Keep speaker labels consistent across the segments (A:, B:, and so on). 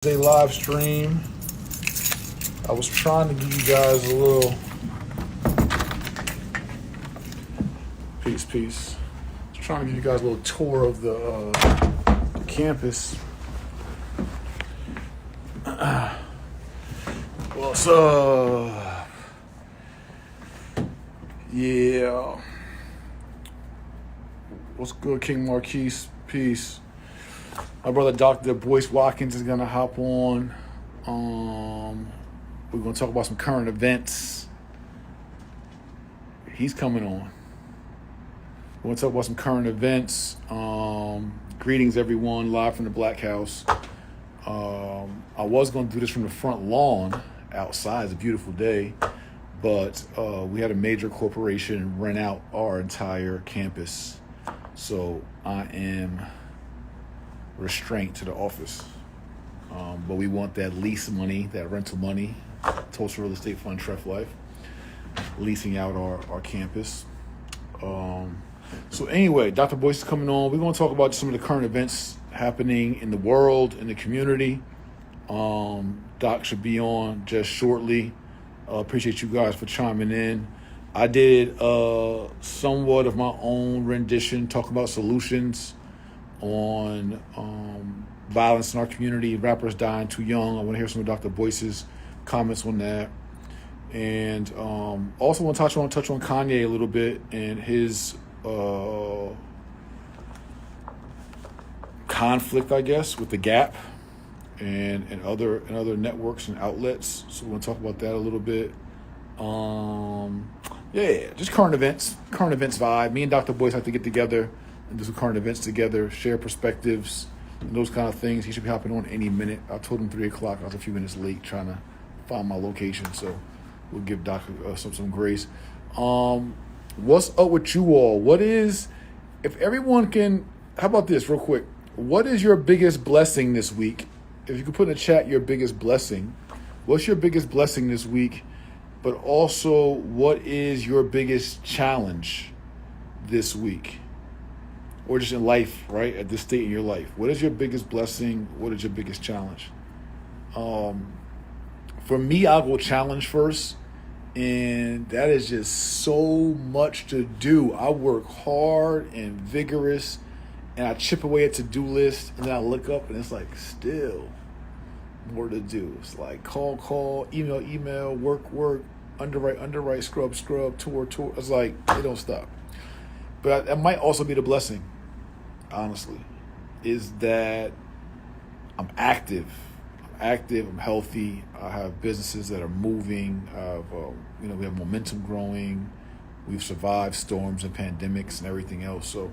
A: A live stream. I was trying to give you guys a little peace. I was trying to give you guys a little tour of the campus. What's up? Yeah. What's good, King Marquise? Peace. My brother Dr. Watkins is gonna hop on. We're gonna talk about some current events. He's coming on. We're gonna talk about some current events. Greetings, everyone, live from the Black House. I was gonna do this from the front lawn outside. It's a beautiful day, but we had a major corporation rent out our entire campus, so I am restraint to the office, but we want that lease money, that rental money. Tulsa Real Estate Fund, Treff Life, leasing out our campus. So anyway, Dr. Boyce is coming on. We're going to talk about some of the current events happening in the world, in the community. Doc should be on just shortly. Appreciate you guys for chiming in. I did somewhat of my own rendition, talking about solutions on violence in our community, rappers dying too young. I want to hear some of Dr. Boyce's comments on that. And also want to touch on Kanye a little bit and his conflict, I guess, with the Gap and other networks and outlets. So we're going to talk about that a little bit. Just current events vibe. Me and Dr. Boyce have to get together and do some current events together, share perspectives, and those kind of things. He should be hopping on any minute. I told him 3 o'clock. I was a few minutes late trying to find my location, so we'll give Doc some grace. What's up with you all? If everyone can, how about this real quick? What is your biggest blessing this week? If you could put in the chat your biggest blessing. What's your biggest blessing this week? But also, what is your biggest challenge this week? Or just in life, right? At this state in your life. What is your biggest blessing? What is your biggest challenge? For me, I'll go challenge first. And that is just so much to do. I work hard and vigorous. And I chip away at to-do list. And then I look up and it's like, still more to do. It's like call, email, work, underwrite, scrub, tour. It's like, it don't stop. But that might also be the blessing, honestly, is that I'm active, I'm healthy. I have businesses that are moving. We have momentum growing. We've survived storms and pandemics and everything else. So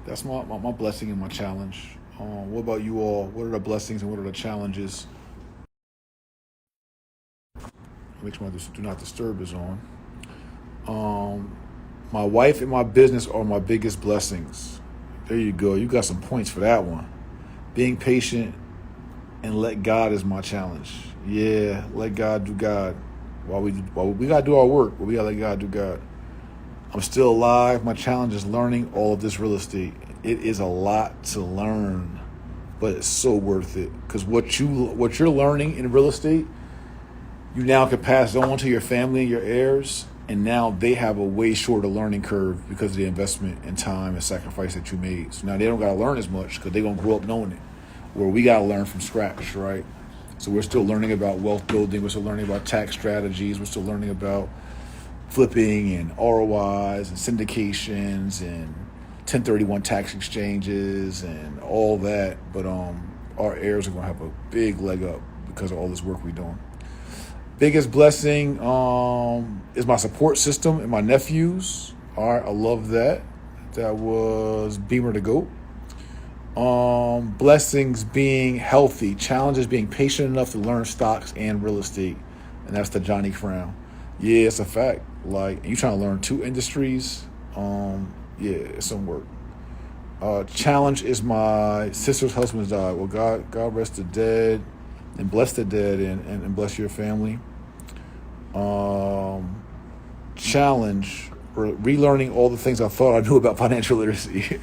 A: that's my blessing and my challenge. What about you all? What are the blessings and what are the challenges? Make sure my do not disturb is on. My wife and my business are my biggest blessings. There you go. You got some points for that one. Being patient and let God is my challenge. Yeah, let God do God. While we got to do our work, but we got to let God do God. I'm still alive. My challenge is learning all of this real estate. It is a lot to learn, but it's so worth it. Because what you're learning in real estate, you now can pass on to your family and your heirs. And now they have a way shorter learning curve because of the investment and time and sacrifice that you made. So now they don't got to learn as much because they're going to grow up knowing it. Where we got to learn from scratch, right? So we're still learning about wealth building. We're still learning about tax strategies. We're still learning about flipping and ROIs and syndications and 1031 tax exchanges and all that. But our heirs are going to have a big leg up because of all this work we're doing. Biggest blessing is my support system and my nephews. All right, I love that. That was Beamer the GOAT. Blessings being healthy. Challenges being patient enough to learn stocks and real estate. And that's the Johnny Crown. Yeah, it's a fact. Like, you trying to learn 2 industries. It's some work. Challenge is my sister's husband's died. Well, God rest the dead. And bless the dead and bless your family. Challenge, relearning all the things I thought I knew about financial literacy.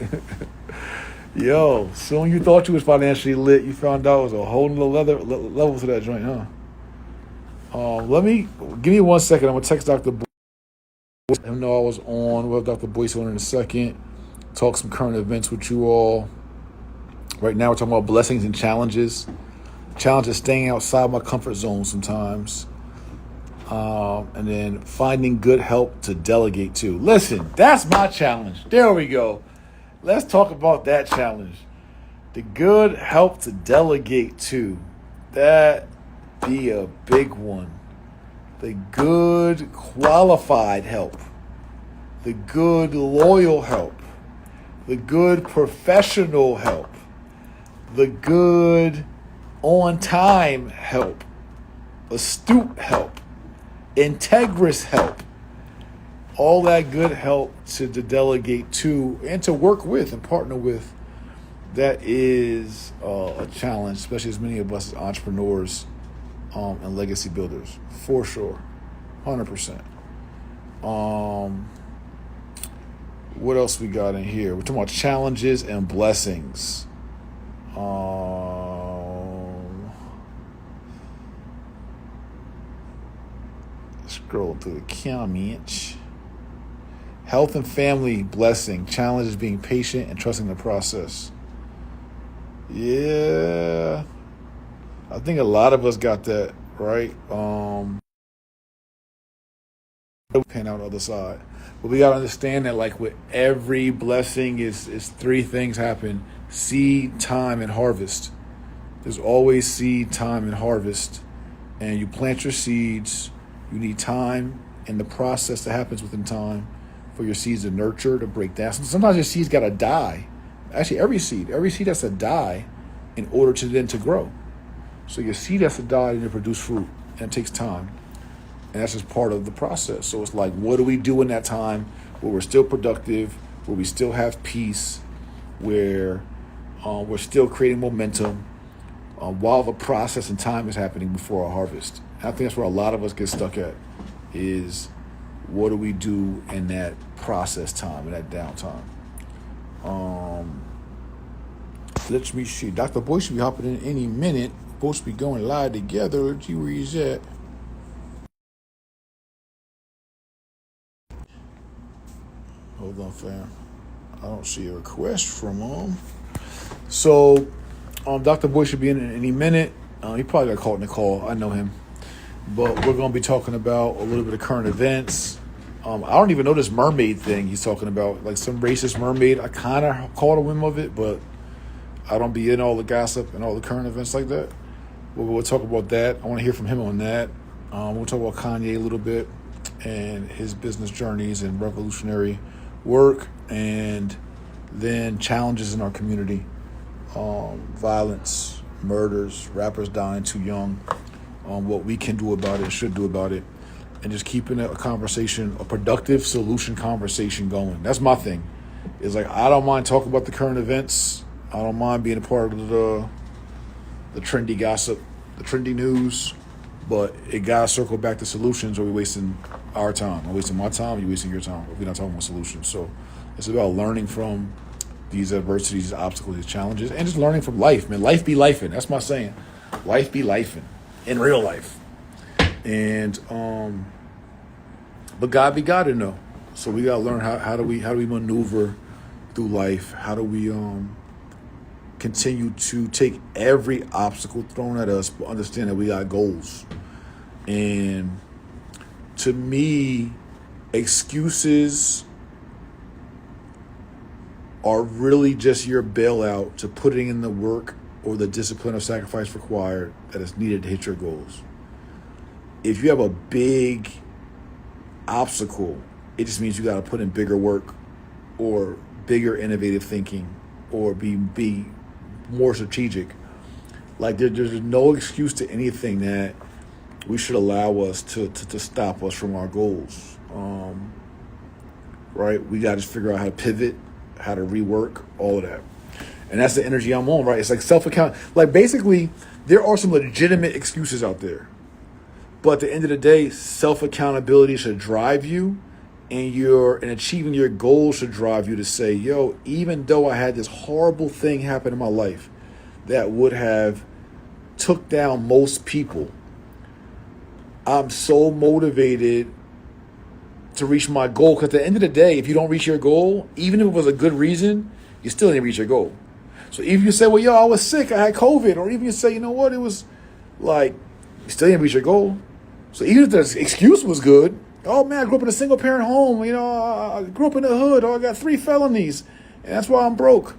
A: Yo, soon you thought you was financially lit, you found out it was a whole nother level to that joint, huh? Give me 1 second. I'm gonna text Dr. Boyce. Let him know I was on. We'll have Dr. Boyce on in a second. Talk some current events with you all. Right now, we're talking about blessings and challenges. Challenges staying outside my comfort zone sometimes. And then finding good help to delegate to. Listen, that's my challenge. There we go. Let's talk about that challenge. The good help to delegate to. That be a big one. The good qualified help. The good loyal help. The good professional help. The good on time help. Astute help. Integrous help. All that good help to delegate to and to work with and partner with. That is a challenge, especially as many of us as entrepreneurs and legacy builders, for sure, 100%. What else we got in here? We're talking about challenges and blessings. Scroll through the comments. Health and family blessing. Challenges being patient and trusting the process. Yeah. I think a lot of us got that, right? Pan out the other side. But we gotta understand that like with every blessing is three things happen: seed, time, and harvest. There's always seed, time, and harvest. And you plant your seeds, you need time and the process that happens within time for your seeds to nurture, to break down. Sometimes your seeds gotta die. Actually, every seed has to die in order to then to grow. So your seed has to die and to produce fruit, and it takes time. And that's just part of the process. So it's like, what do we do in that time where we're still productive, where we still have peace, where we're still creating momentum while the process and time is happening before our harvest? And I think that's where a lot of us get stuck at, is what do we do in that process time, in that downtime? Let me see. Dr. Boyce should be hopping in any minute. Supposed to be going live together. Let's see where he's at. Hold on, fam. I don't see a request from him. So, Dr. Boyce should be in any minute. He probably got caught in the call. I know him. But we're going to be talking about a little bit of current events. I don't even know this mermaid thing he's talking about, like some racist mermaid. I kind of caught a whim of it, but I don't be in all the gossip and all the current events like that. But we'll talk about that. I want to hear from him on that. We'll talk about Kanye a little bit and his business journeys and revolutionary work, and then challenges in our community, violence, murders, rappers dying too young, what we can do about it, should do about it, and just keeping a conversation, a productive solution conversation going. That's my thing. It's like, I don't mind talking about the current events. I don't mind being a part of the trendy gossip, the trendy news, but it got to circle back to solutions, or we're wasting our time. I'm wasting my time, you're wasting your time if we're not talking about solutions. So it's about learning from these adversities, these obstacles, these challenges, and just learning from life, man. Life be lifing. That's my saying. Life be lifing in real life. And but God be God to know. So we gotta learn how do we maneuver through life? How do we continue to take every obstacle thrown at us, but understand that we got goals? And to me, excuses are really just your bailout to putting in the work or the discipline or sacrifice required that is needed to hit your goals. If you have a big obstacle, it just means you got to put in bigger work or bigger innovative thinking or be more strategic. Like there's no excuse to anything that we should allow us to stop us from our goals. Right? We got to figure out how to pivot, how to rework, all of that. And that's the energy I'm on, right? It's like self-account. Like basically, there are some legitimate excuses out there. But at the end of the day, self-accountability should drive you, and achieving your goals should drive you to say, yo, even though I had this horrible thing happen in my life that would have took down most people, I'm so motivated to reach my goal. Because at the end of the day, if you don't reach your goal, even if it was a good reason, you still didn't reach your goal. So even if you say, well, yo, I was sick, I had COVID, or even you say, you know what, it was like, you still didn't reach your goal. So even if the excuse was good, oh man, I grew up in a single parent home, you know, I grew up in the hood, or I got 3 felonies, and that's why I'm broke.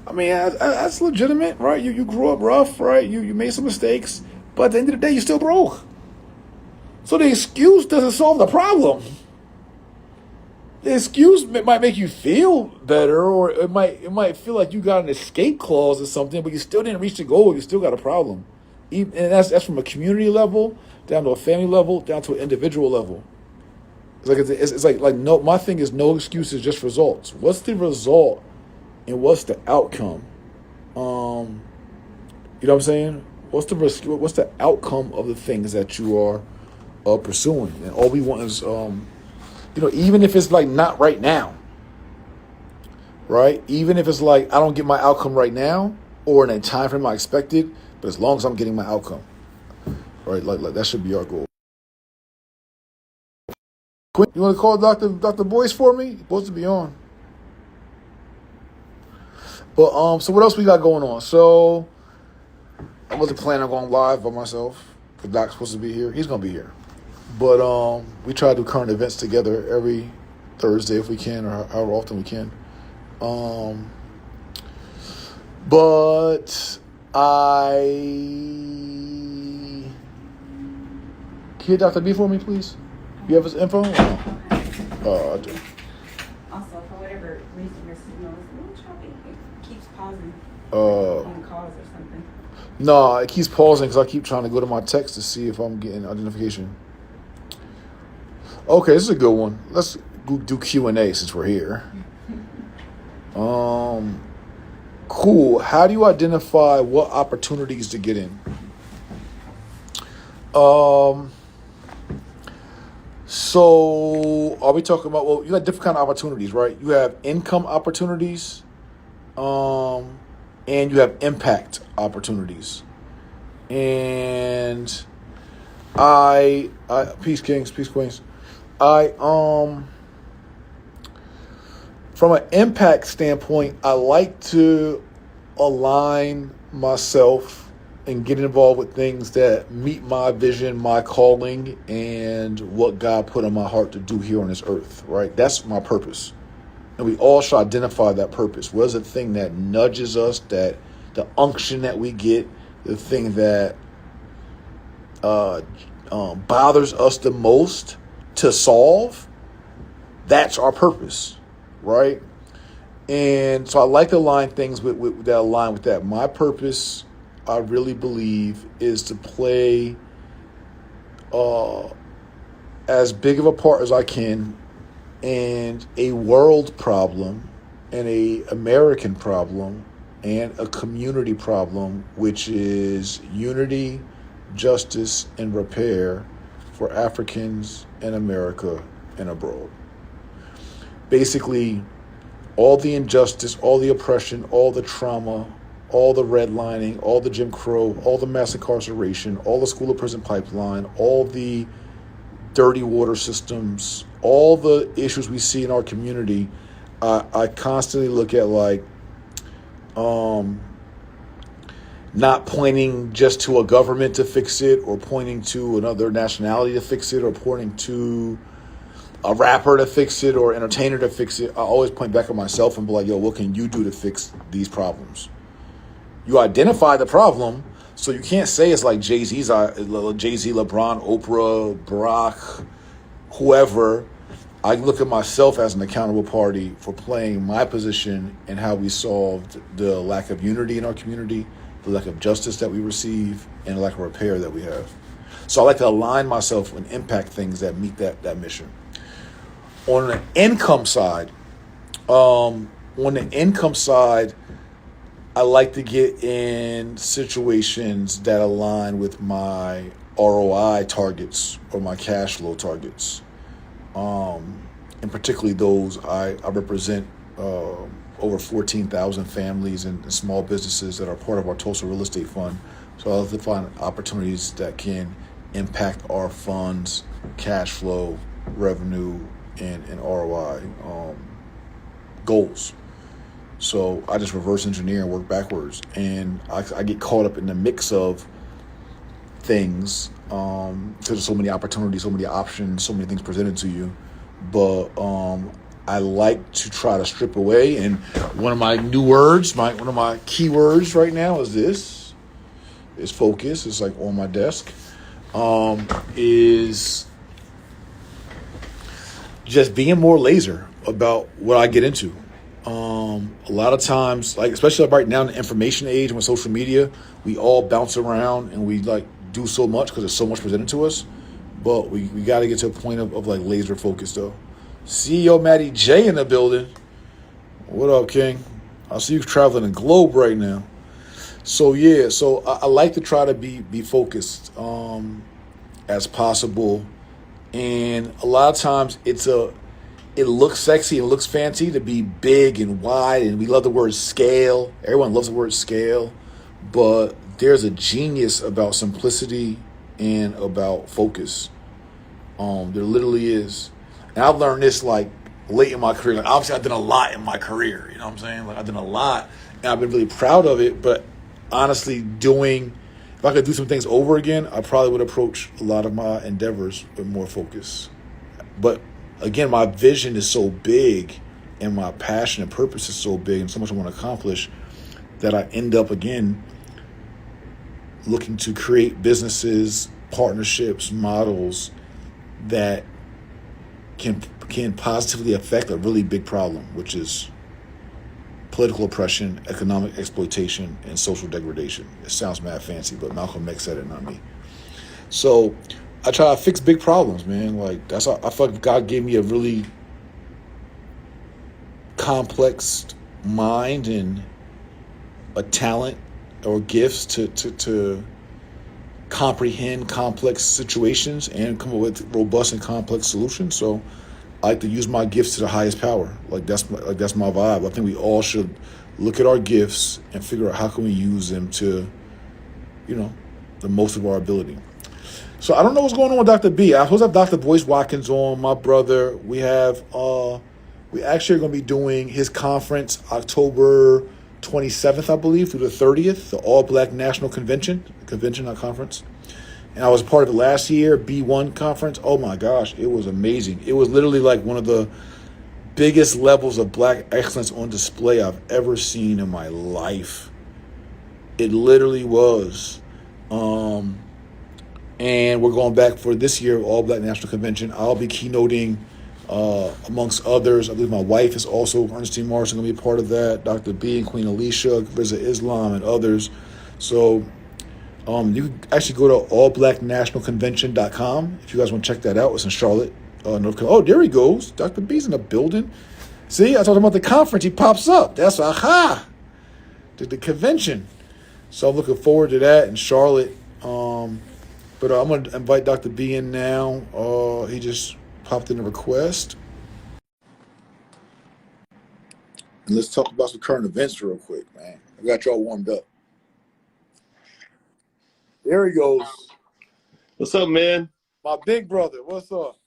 A: I mean, that's legitimate, right? You grew up rough, right? You made some mistakes, but at the end of the day, you're still broke. So the excuse doesn't solve the problem. The excuse might make you feel better, or it might feel like you got an escape clause or something, but you still didn't reach the goal. You still got a problem, and that's from a community level down to a family level down to an individual level. It's like no. My thing is no excuses, just results. What's the result, and what's the outcome? You know what I'm saying? What's the outcome of the things that you are pursuing? And all we want is even if it's like not right now, right? Even if it's like I don't get my outcome right now or in a time frame I expected, but as long as I'm getting my outcome, right? Like that should be our goal. Quinn, you want to call Dr. Boyce for me? He's supposed to be on. But so what else we got going on? So I wasn't planning on going live by myself. The Doc's supposed to be here. He's gonna be here. But we try to do current events together every Thursday if we can, or however often we can. But can you hit Dr. B for me, please? You have his info? Or no? I do.
B: Also, for whatever reason, your signal is a little choppy. It keeps pausing on calls or something.
A: No, it keeps pausing because I keep trying to go to my text to see if I'm getting identification. Okay, this is a good one. Let's do Q&A since we're here. Cool. How do you identify what opportunities to get in? So are we talking about, well, you got different kind of opportunities, right? You have income opportunities, and you have impact opportunities. And I peace kings, peace queens. From an impact standpoint, I like to align myself and get involved with things that meet my vision, my calling, and what God put on my heart to do here on this earth, right? That's my purpose. And we all should identify that purpose. What is the thing that nudges us, that the unction that we get, the thing that bothers us the most to solve? That's our purpose, right? And so I like to align things with that align with that. My purpose, I really believe, is to play as big of a part as I can in a world problem, and a American problem, and a community problem, which is unity, justice, and repair for Africans in America and abroad. Basically, all the injustice, all the oppression, all the trauma, all the redlining, all the Jim Crow, all the mass incarceration, all the school to prison pipeline, all the dirty water systems, all the issues we see in our community, I constantly look at not pointing just to a government to fix it, or pointing to another nationality to fix it, or pointing to a rapper to fix it, or entertainer to fix it. I always point back at myself and be like, yo, what can you do to fix these problems? You identify the problem, so you can't say it's like Jay-Z, LeBron, Oprah, Barack, whoever. I look at myself as an accountable party for playing my position in how we solved the lack of unity in our community, the lack of justice that we receive, and the lack of repair that we have. So I like to align myself and impact things that meet that mission. On the income side, I like to get in situations that align with my ROI targets or my cash flow targets. And and particularly those I represent over 14,000 families and small businesses that are part of our Tulsa Real Estate Fund. So I love to find opportunities that can impact our funds, cash flow, revenue, and ROI goals. So I just reverse engineer and work backwards, and I get caught up in the mix of things because there's so many opportunities, so many options, so many things presented to you. But I like to try to strip away. And one of my new words, one of my key words right now is focus. It's like on my desk. Is just being more laser about what I get into. A lot of times, like especially right now in the information age and with social media, we all bounce around and we like do so much because there's so much presented to us. But we got to get to a point of like laser focus though. CEO Matty J in the building. What up, King? I see you traveling the globe right now. So yeah, so I like to try to be focused as possible, and a lot of times it looks sexy and looks fancy to be big and wide, and we love the word scale. Everyone loves the word scale, but there's a genius about simplicity and about focus. There literally is. And I've learned this like late in my career. Like obviously I've done a lot in my career, you know what I'm saying? Like I've done a lot and I've been really proud of it, but honestly if I could do some things over again, I probably would approach a lot of my endeavors with more focus. But again, my vision is so big and my passion and purpose is so big and so much I want to accomplish that I end up again looking to create businesses, partnerships, models that can positively affect a really big problem, which is political oppression, economic exploitation, and social degradation. It sounds mad fancy, but Malcolm X said it, not me. So I try to fix big problems, man. Like I feel like God gave me a really complex mind and a talent or gifts to comprehend complex situations and come up with robust and complex solutions. So I like to use my gifts to the highest power. Like that's my vibe. I think we all should look at our gifts and figure out how can we use them to, the most of our ability. So I don't know what's going on with Dr. B. I supposed to have Dr. Watkins on, my brother. We actually are going to be doing his conference October 27th, I believe, through the 30th, the All Black National Convention, not conference. And I was part of it last year, B1 conference. Oh my gosh, it was amazing. It was literally like one of the biggest levels of black excellence on display I've ever seen in my life. It literally was. And we're going back for this year, All Black National Convention. I'll be keynoting amongst others. I believe my wife is also, Ernestine Morrison, going to be a part of that. Dr. B and Queen Alicia, Riza Islam, and others. So you can actually go to allblacknationalconvention.com if you guys want to check that out. It's in Charlotte, North Carolina. Oh, there he goes. Dr. B's in the building. See, I told him about the conference. He pops up. That's aha. The convention. So I'm looking forward to that in Charlotte. But I'm going to invite Dr. B in now. He just popped in a request. And let's talk about some current events real quick, man. I got y'all warmed up. There he goes.
C: What's up, man?
A: My big brother. What's up?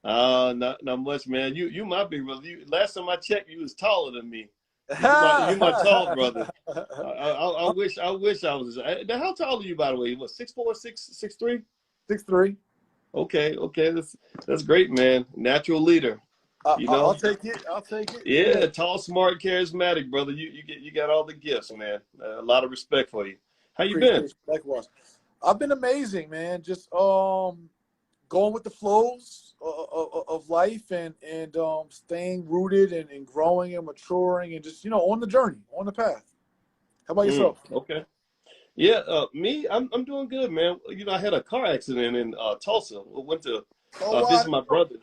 C: Not much, man. You my big brother. Last time I checked, you was taller than me. You my tall brother. I wish I was. How tall are you, by the way? What, 6'4", 6'3"?
A: 6'3".
C: Okay. That's great, man. Natural leader.
A: I'll take it.
C: Yeah, tall, smart, charismatic, brother. You got all the gifts, man. A lot of respect for you. How you been?
A: Likewise. I've been amazing, man. Just going with the flows of life and staying rooted and growing and maturing and just on the journey, on the path. How about yourself?
C: Okay. Yeah, me, I'm doing good, man. I had a car accident in Tulsa. I went to visit my brother.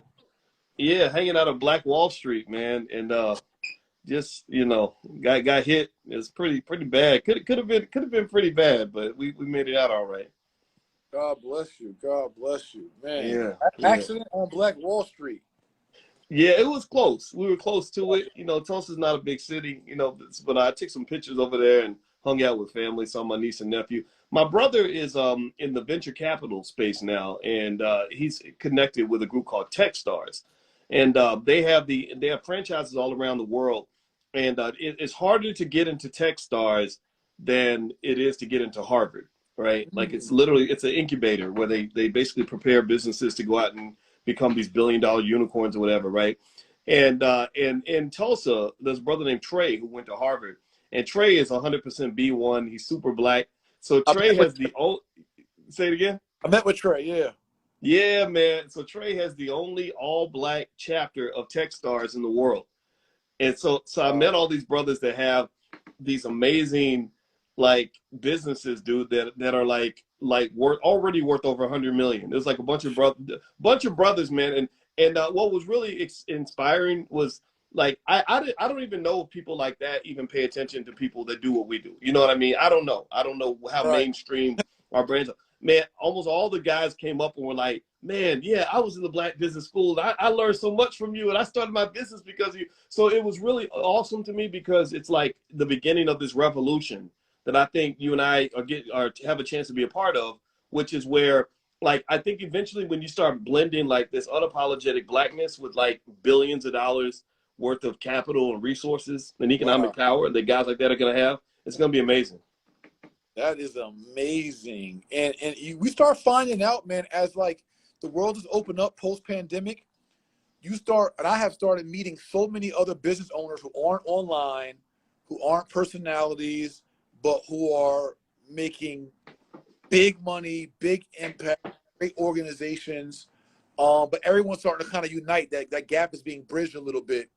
C: Yeah, hanging out on Black Wall Street, man, and just got hit. It's pretty bad. Could have been pretty bad, but we made it out all right.
A: God bless you, man.
C: Yeah.
A: Accident on Black Wall Street.
C: Yeah, it was close. We were close to it. You know, Tulsa's not a big city, you know, but I took some pictures over there and hung out with family, saw my niece and nephew. My brother is in the venture capital space now, and he's connected with a group called TechStars. And they have franchises all around the world. And it's harder to get into TechStars than it is to get into Harvard, right? Like it's an incubator where they basically prepare businesses to go out and become these billion-dollar unicorns or whatever, right? And in Tulsa, there's a brother named Trey who went to Harvard, and Trey is 100% B1. He's super black. So Trey has the old. Say it again.
D: I met with Trey. Yeah.
C: Yeah, man. So Trey has the only all-black chapter of TechStars in the world. And so I met all these brothers that have these amazing like businesses, dude, that are like already worth over 100 million. There's like a bunch of brothers, man. And what was really inspiring was like I don't even know if people like that even pay attention to people that do what we do. You know what I mean? I don't know how mainstream our brains are. Man, almost all the guys came up and were like, man, yeah, I was in the black business school. I learned so much from you, and I started my business because of you. So it was really awesome to me because it's like the beginning of this revolution that I think you and I have a chance to be a part of, which is where, like, I think eventually when you start blending like this unapologetic blackness with like billions of dollars worth of capital and resources and economic power that guys like that are going to have, it's going to be amazing.
D: That is amazing. And we start finding out, man, as like the world has opened up post-pandemic, and I have started meeting so many other business owners who aren't online, who aren't personalities, but who are making big money, big impact, great organizations. But everyone's starting to kind of unite. That gap is being bridged a little bit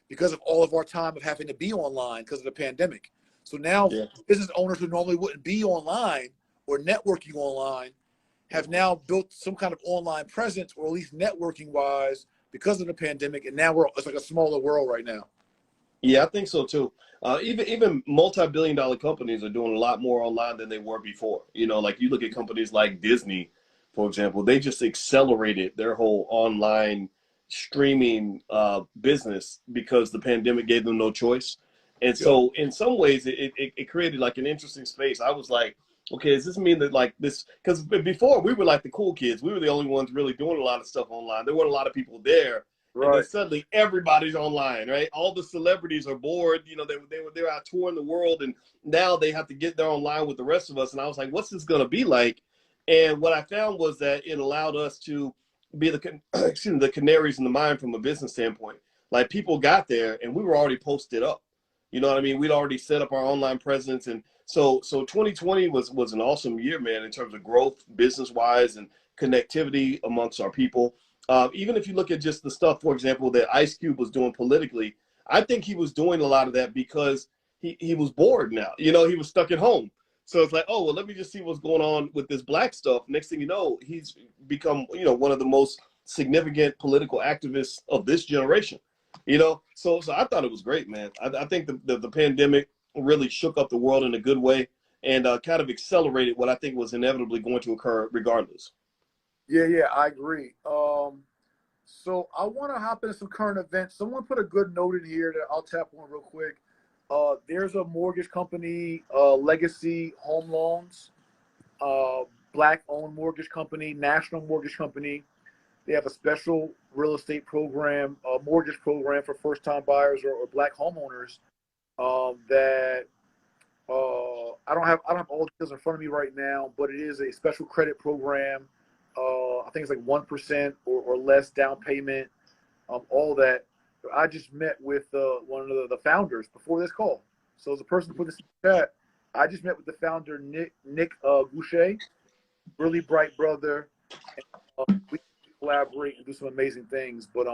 D: because of all of our time of having to be online because of the pandemic. So now business owners who normally wouldn't be online or networking online have now built some kind of online presence, or at least networking wise, because of the pandemic. And now it's like a smaller world right now.
C: Yeah, I think so too. Even multi-billion-dollar companies are doing a lot more online than they were before. You know, like you look at companies like Disney, for example, they just accelerated their whole online streaming business because the pandemic gave them no choice. And so in some ways it created like an interesting space. I was like, okay, does this mean that like this, because before we were like the cool kids, we were the only ones really doing a lot of stuff online. There weren't a lot of people there. And then suddenly everybody's online, right? All the celebrities are bored. You know, they're out touring the world, and now they have to get there online with the rest of us. And I was like, what's this going to be like? And what I found was that it allowed us to be the canaries in the mine from a business standpoint. Like people got there and we were already posted up. You know what I mean? We'd already set up our online presence. And so 2020 was an awesome year, man, in terms of growth, business-wise, and connectivity amongst our people. Even if you look at just the stuff, for example, that Ice Cube was doing politically, I think he was doing a lot of that because he was bored now. You know, he was stuck at home. So it's like, oh, well, let me just see what's going on with this black stuff. Next thing you know, he's become, you know, one of the most significant political activists of this generation. You know, so I thought it was great, man. I think the pandemic really shook up the world in a good way and kind of accelerated what I think was inevitably going to occur regardless.
D: Yeah, I agree. So I want to hop into some current events. Someone put a good note in here that I'll tap on real quick. There's a mortgage company, Legacy Home Loans, black-owned mortgage company, national mortgage company. They have a special real estate program, mortgage program for first-time buyers or black homeowners that I don't have all the details in front of me right now, but it is a special credit program. I think it's like 1% or less down payment, all that. I just met with one of the founders before this call. So as a person put this in the chat, I just met with the founder, Nick Goucher, really bright brother. And, we collaborate and do some amazing things. But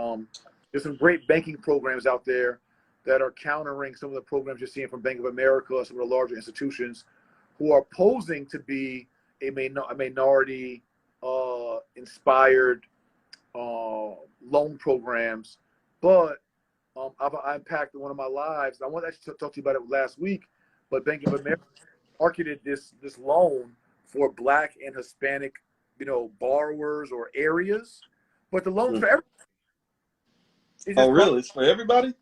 D: there's some great banking programs out there that are countering some of the programs you're seeing from Bank of America, some of the larger institutions who are posing to be a minority inspired loan programs. But I impacted one of my lives. I wanted to actually talk to you about it last week, but Bank of America marketed this loan for Black and Hispanic, borrowers or areas, but the loan's for everyone. It's
C: Oh,
D: just
C: really? It's for everybody?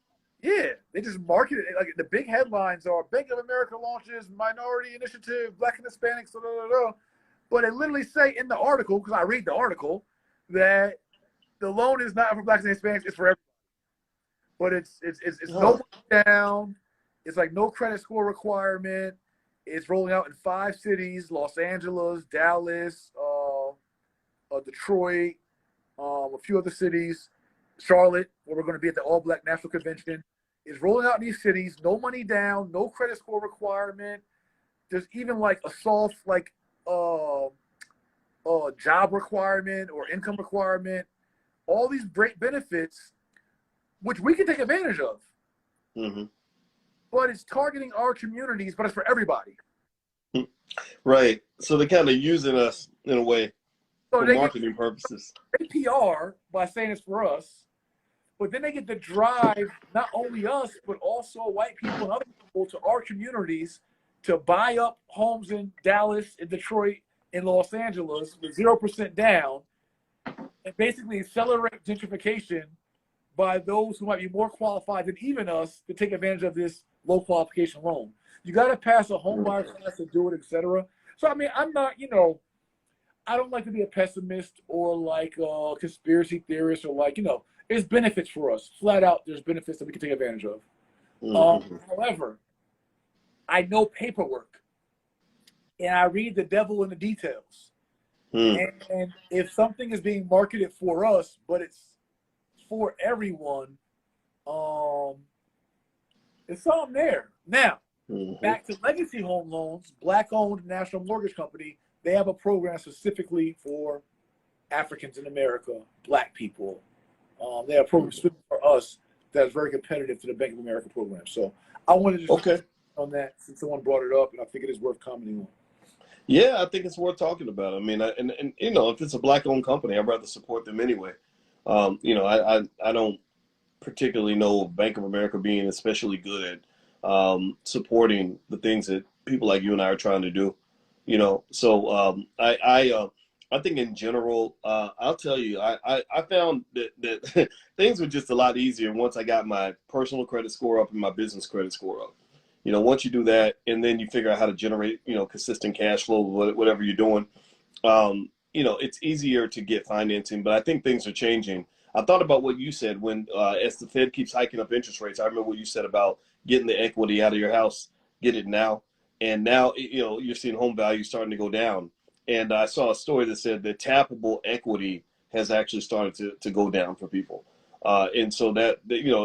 D: yeah, they just market it like the big headlines are Bank of America launches minority initiative, Black and Hispanics, blah, blah, blah, blah. But they literally say in the article, because I read the article, that the loan is not for Blacks and Hispanics, it's for everybody. But it's no money down. It's like no credit score requirement. It's rolling out in 5 cities: Los Angeles, Dallas, Detroit, a few other cities, Charlotte, where we're going to be at the All Black National Convention. Is rolling out in these cities, no money down, no credit score requirement. There's even like a soft job requirement or income requirement. All these great benefits, which we can take advantage of.
C: Mm-hmm.
D: But it's targeting our communities, but it's for everybody.
C: Right. So they're kind of using us in a way
D: So
C: for
D: they
C: marketing purposes.
D: get PR by saying it's for us, but then they get to drive not only us, but also white people and other people to our communities to buy up homes in Dallas, in Detroit, in Los Angeles with 0% down, and basically accelerate gentrification by those who might be more qualified than even us to take advantage of this low qualification loan. You got to pass a home buyer class to do it, etc. So, I mean, I'm not, I don't like to be a pessimist or like a conspiracy theorist or like, there's benefits for us. Flat out, there's benefits that we can take advantage of. However, I know paperwork and I read the devil in the details. And if something is being marketed for us, but it's for everyone, there's something there. Now, back to legacy home loans, Black-owned National Mortgage Company, they have a program specifically for Africans in America, Black people. They have a program specifically for us that's very competitive to the Bank of America program. So I wanted to just on that since someone brought it up, and I think it is worth commenting on.
C: Yeah, I think it's worth talking about. I mean, and if it's a Black-owned company, I'd rather support them anyway. I don't particularly know Bank of America being especially good at supporting the things that people like you and I are trying to do. So I think in general, I'll tell you, I found that things were just a lot easier once I got my personal credit score up and my business credit score up. Once you do that, and then you figure out how to generate, consistent cash flow, whatever you're doing, it's easier to get financing. But I think things are changing. I thought about what you said when, as the Fed keeps hiking up interest rates, I remember what you said about getting the equity out of your house, get it now. And now, you're seeing home values starting to go down. And I saw a story that said that tappable equity has actually started to go down for people. And so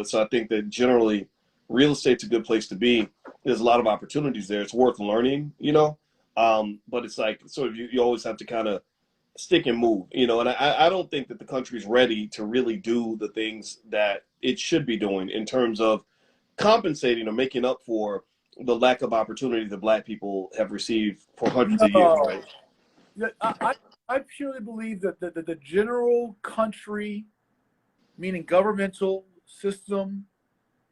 C: so I think that generally real estate's a good place to be. There's a lot of opportunities there. It's worth learning, but it's like sort of you always have to kind of stick and move, and I don't think that the country's ready to really do the things that it should be doing in terms of compensating or making up for the lack of opportunity that Black people have received for hundreds of years, right?
D: I purely believe that the general country, meaning governmental system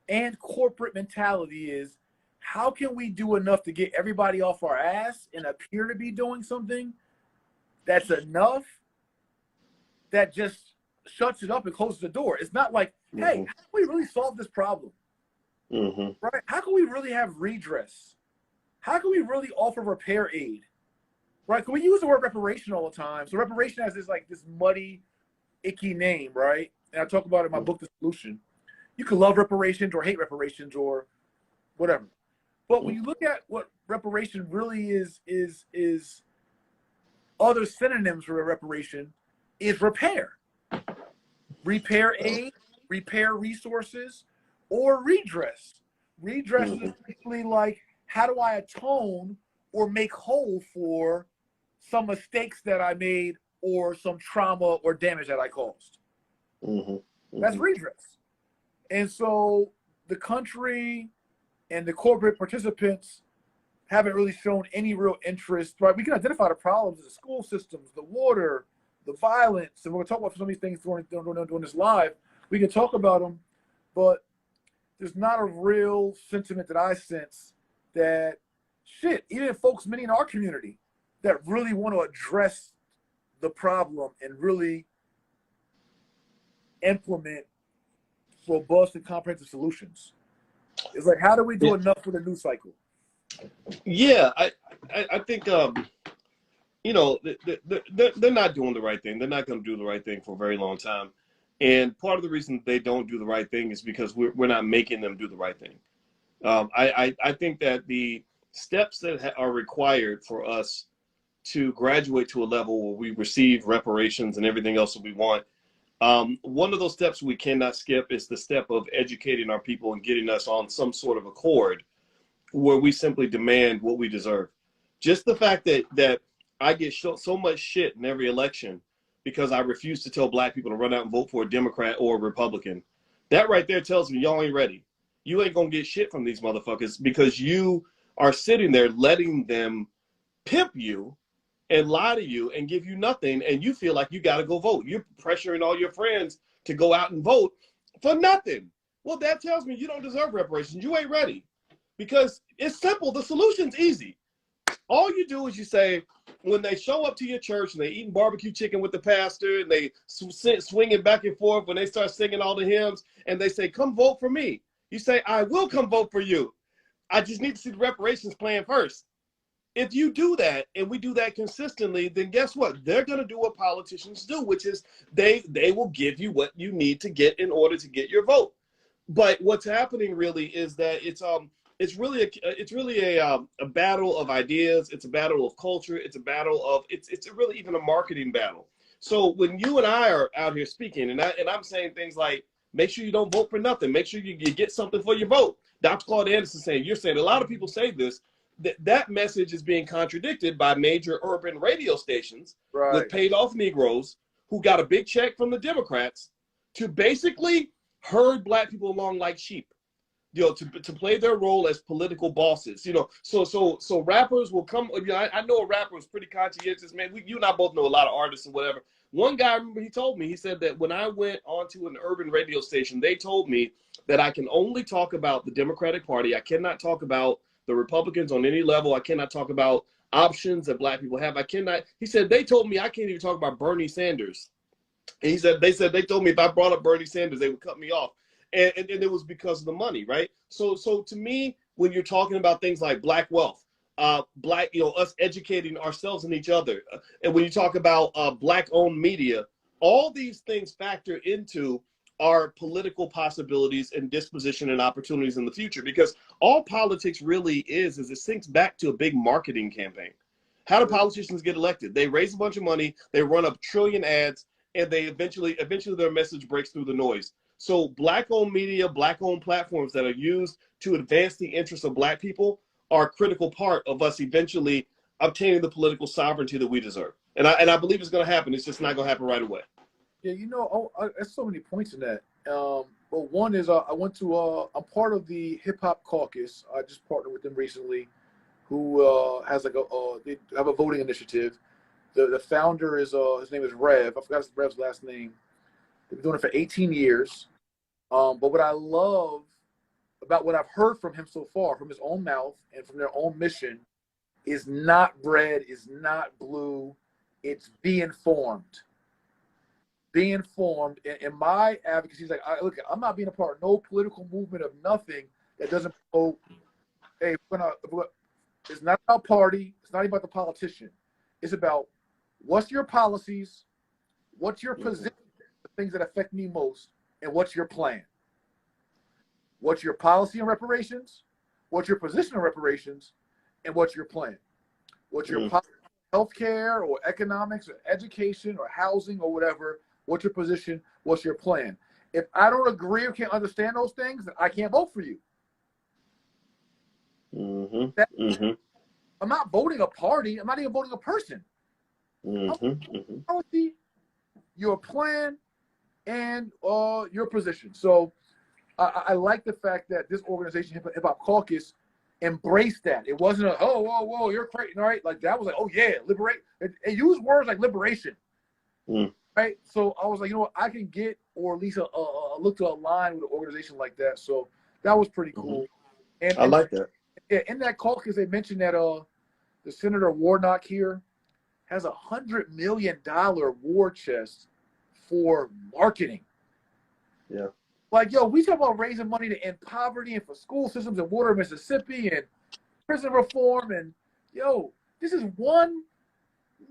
D: and corporate mentality is, how can we do enough to get everybody off our ass and appear to be doing something that's enough that just shuts it up and closes the door? It's not like, hey, how can we really solve this problem? Right? How can we really have redress? How can we really offer repair aid? Right? Can we use the word reparation all the time? So reparation has this muddy, icky name, right? And I talk about it in my book, The Solution. You can love reparations or hate reparations or whatever. But when you look at what reparation really is other synonyms for reparation is repair. Repair aid, repair resources, or redress. Redress is basically like, how do I atone or make whole for some mistakes that I made or some trauma or damage that I caused? That's redress. And so the country and the corporate participants haven't really shown any real interest, right? We can identify the problems, the school systems, the water, the violence, and we're going to talk about some of these things during this live. We can talk about them, but there's not a real sentiment that I sense that, even folks, many in our community, that really want to address the problem and really implement robust and comprehensive solutions. It's like, how do we do enough for the news cycle?
C: Yeah, I think you know, they're not doing the right thing. They're not going to do the right thing for a very long time. And part of the reason they don't do the right thing is because we're not making them do the right thing. I think that the steps that are required for us to graduate to a level where we receive reparations and everything else that we want, one of those steps we cannot skip is the step of educating our people and getting us on some sort of accord where we simply demand what we deserve. Just the fact that I get so much shit in every election because I refuse to tell black people to run out and vote for a Democrat or a Republican. That right there tells me y'all ain't ready. You ain't gonna get shit from these motherfuckers because you are sitting there letting them pimp you and lie to you and give you nothing, and you feel like you gotta go vote. You're pressuring all your friends to go out and vote for nothing. Well, that tells me you don't deserve reparations. You ain't ready. Because it's simple. The solution's easy. All you do is you say, when they show up to your church and they eating barbecue chicken with the pastor and they swinging back and forth, when they start singing all the hymns and they say, come vote for me. You say, I will come vote for you. I just need to see the reparations plan first. If you do that and we do that consistently, then guess what? They're going to do what politicians do, which is they will give you what you need to get in order to get your vote. But what's happening really is that it's really a battle of ideas. It's a battle of culture. It's a battle of it's really even a marketing battle. So when you and I are out here speaking, and I'm saying things like, make sure you don't vote for nothing. Make sure you get something for your vote. Dr. Claude Anderson saying, you're saying, a lot of people say this. That message is being contradicted by major urban radio stations with paid off Negroes who got a big check from the Democrats to basically herd black people along like sheep. To play their role as political bosses, so rappers will come. I know a rapper who's pretty conscientious, man. You and I both know a lot of artists and whatever. One guy, I remember, he said that when I went onto an urban radio station, they told me that I can only talk about the Democratic Party. I cannot talk about the Republicans on any level. I cannot talk about options that black people have. He said, they told me I can't even talk about Bernie Sanders. And he said, they told me if I brought up Bernie Sanders, they would cut me off. And it was because of the money, right? So to me, when you're talking about things like black wealth, us educating ourselves and each other, and when you talk about black-owned media, all these things factor into our political possibilities and disposition and opportunities in the future. Because all politics really is it sinks back to a big marketing campaign. How do politicians get elected? They raise a bunch of money, they run up trillion ads, and they eventually their message breaks through the noise. So black-owned media, black-owned platforms that are used to advance the interests of black people are a critical part of us eventually obtaining the political sovereignty that we deserve. And I believe it's going to happen. It's just not going to happen right away.
D: Yeah, there's so many points in that. But one is I'm part of the Hip Hop Caucus. I just partnered with them recently, who has they have a voting initiative. The founder is his name is Rev. I forgot Rev's last name. They've been doing it for 18 years. But what I love about what I've heard from him so far, from his own mouth and from their own mission, is not red, is not blue. It's be informed. Be informed. And my advocacy is like, look, I'm not being a part of no political movement of nothing that doesn't go, hey, it's not about party. It's not about the politician. It's about what's your policies, what's your position, the things that affect me most, and what's your plan. What's your policy on reparations? What's your position on reparations? And what's your plan? What's your healthcare or economics or education or housing or whatever? What's your position? What's your plan? If I don't agree or can't understand those things, then I can't vote for you. I'm not voting a party. I'm not even voting a person. Policy, your plan, and your position. So I like the fact that this organization, Hip Hop Caucus, embraced that. It wasn't whoa, you're crazy, right? Like that was like, oh yeah, liberate. It used words like liberation, right? So I was like, I can get, or at least look to align with an organization like that. So that was pretty cool. And I like that. Yeah, in that caucus, they mentioned that the Senator Warnock here has $100 million war chest for marketing.
C: Yeah.
D: Like, yo, we talk about raising money to end poverty and for school systems and water in Mississippi and prison reform. And, yo, this is one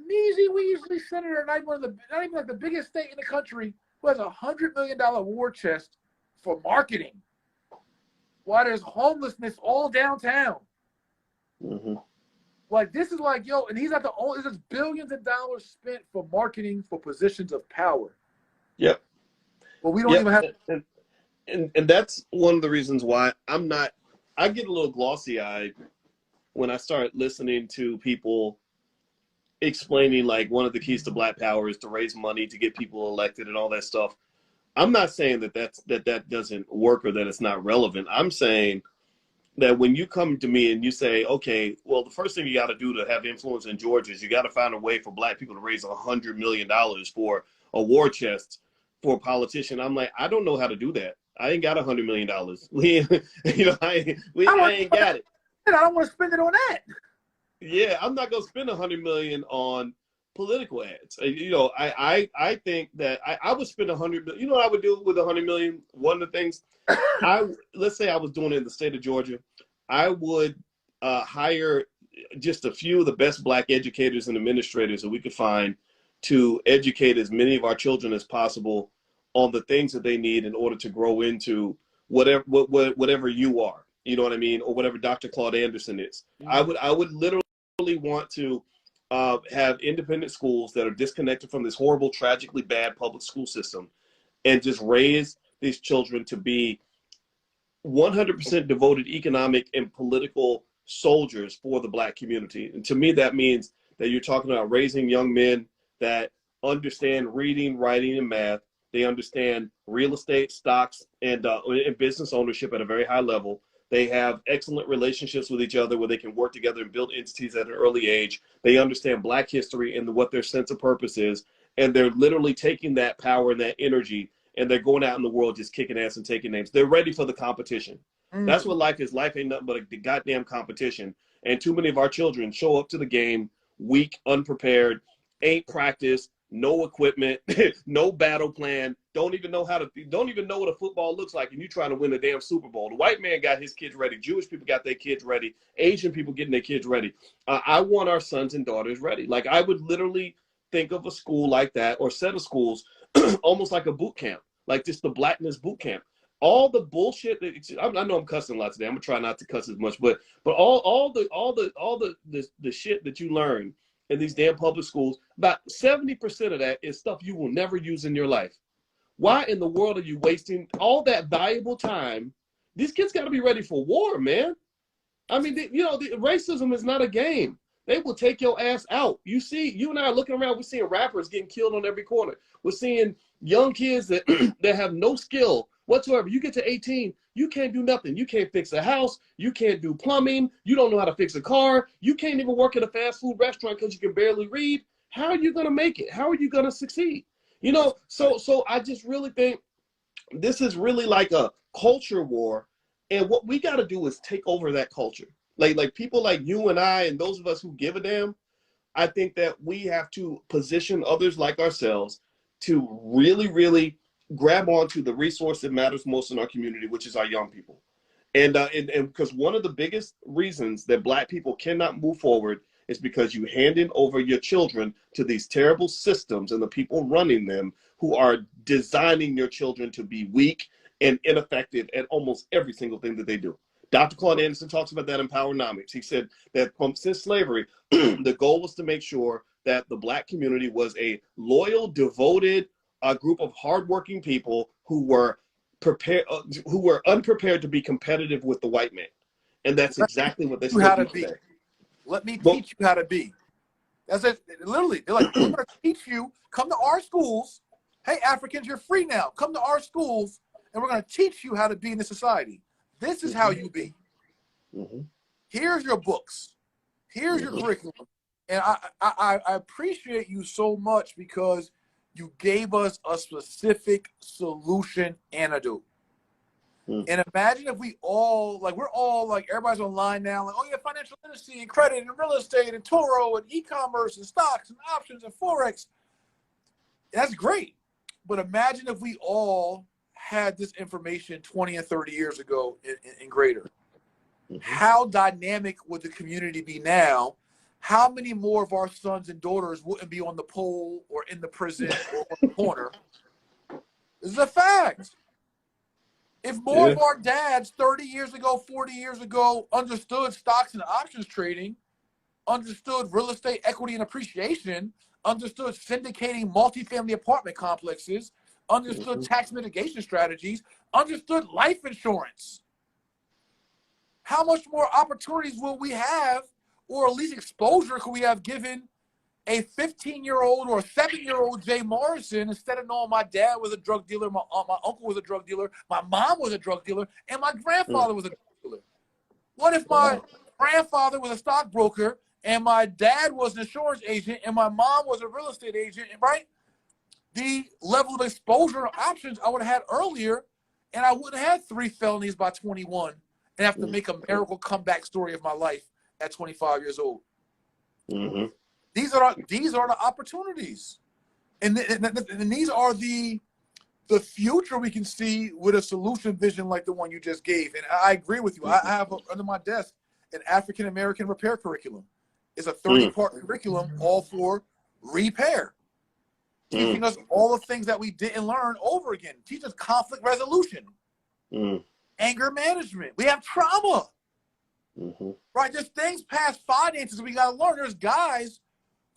D: measly weaselly senator, not even like the biggest state in the country, who has $100 million war chest for marketing. While there's homelessness all downtown.
C: Mm-hmm.
D: Like, this is like, yo, and he's not the only, there's billions of dollars spent for marketing for positions of power.
C: Yep.
D: But we don't even have.
C: And that's one of the reasons why I get a little glossy-eyed when I start listening to people explaining, like, one of the keys to Black power is to raise money to get people elected and all that stuff. I'm not saying that doesn't work or that it's not relevant. I'm saying that when you come to me and you say, okay, well, the first thing you got to do to have influence in Georgia is you got to find a way for Black people to raise $100 million for a war chest for a politician. I'm like, I don't know how to do that. I ain't got $100 million. I ain't got it.
D: I don't want to spend it on that.
C: Yeah, I'm not gonna spend $100 million on political ads. I think that I would spend $100 million. You know what I would do with $100 million? One of the things, let's say I was doing it in the state of Georgia, I would hire just a few of the best Black educators and administrators that we could find to educate as many of our children as possible on the things that they need in order to grow into whatever you are. You know what I mean? Or whatever Dr. Claude Anderson is. Mm-hmm. I would literally want to have independent schools that are disconnected from this horrible, tragically bad public school system and just raise these children to be 100% devoted economic and political soldiers for the Black community. And to me, that means that you're talking about raising young men that understand reading, writing, and math. They understand real estate, stocks, and business ownership at a very high level. They have excellent relationships with each other where they can work together and build entities at an early age. They understand Black history and what their sense of purpose is. And they're literally taking that power and that energy, and they're going out in the world just kicking ass and taking names. They're ready for the competition. That's what life is. Life ain't nothing but the goddamn competition. And too many of our children show up to the game weak, unprepared, ain't practiced, no equipment, no battle plan, don't even know what a football looks like, and you trying to win the damn Super Bowl. The white man got his kids ready. Jewish people got their kids ready. Asian people getting their kids ready. I want our sons and daughters ready. Like, I would literally think of a school like that, or set of schools, almost like a boot camp, like just the Blackness boot camp. All the bullshit that I know I'm cussing a lot today. I'm gonna try not to cuss as much, but all the shit that you learn in these damn public schools, about 70% of that is stuff you will never use in your life. Why in the world are you wasting all that valuable time? These kids got to be ready for war, man. I mean, the racism is not a game. They will take your ass out. You and I are looking around, we're seeing rappers getting killed on every corner. We're seeing young kids that have no skill whatsoever. You get to 18, you can't do nothing. You can't fix a house. You can't do plumbing. You don't know how to fix a car. You can't even work at a fast food restaurant because you can barely read. How are you going to make it? How are you going to succeed? So I just really think this is really like a culture war. And what we got to do is take over that culture. Like people like you and I and those of us who give a damn, I think that we have to position others like ourselves to really, really grab onto the resource that matters most in our community, which is our young people. And because one of the biggest reasons that Black people cannot move forward is because you handed over your children to these terrible systems and the people running them who are designing your children to be weak and ineffective at almost every single thing that they do. Dr. Claude Anderson talks about that in Powernomics. He said that since slavery, the goal was to make sure that the Black community was a loyal, devoted group of hardworking people who were unprepared to be competitive with the white man. And that's exactly what they still do today.
D: Let me teach you how to be. That's it. Literally, they're like, we're going to teach you. Come to our schools. Hey, Africans, you're free now. Come to our schools, and we're going to teach you how to be in this society. This is how you be.
C: Mm-hmm.
D: Here's your books. Here's your curriculum. And I appreciate you so much because you gave us a specific solution antidote. And imagine if we all, everybody's online now, like, oh yeah, financial literacy and credit and real estate and Toro and e-commerce and stocks and options and Forex. That's great. But imagine if we all had this information 20 and 30 years ago in greater, how dynamic would the community be now? How many more of our sons and daughters wouldn't be on the pole or in the prison or on the corner? This is a fact. If more of our dads 30 years ago, 40 years ago understood stocks and options trading, understood real estate equity and appreciation, understood syndicating multifamily apartment complexes, understood tax mitigation strategies, understood life insurance, how much more opportunities will we have, or at least exposure could we have given a 15-year-old or a 7-year-old Jay Morrison, instead of knowing my dad was a drug dealer, my uncle was a drug dealer, my mom was a drug dealer, and my grandfather was a drug dealer? What if my grandfather was a stockbroker and my dad was an insurance agent and my mom was a real estate agent, right? The level of exposure and options I would have had earlier, and I wouldn't have had 3 felonies by 21 and have to make a miracle comeback story of my life at 25 years old. These are the opportunities, and these are the future we can see with a solution vision like the one you just gave. And I agree with you. I have under my desk an African American repair curriculum. It's a 30-part curriculum all for repair, teaching us all the things that we didn't learn over again. Teach us conflict resolution, anger management. We have trauma, right? There's things past finances we got to learn. There's guys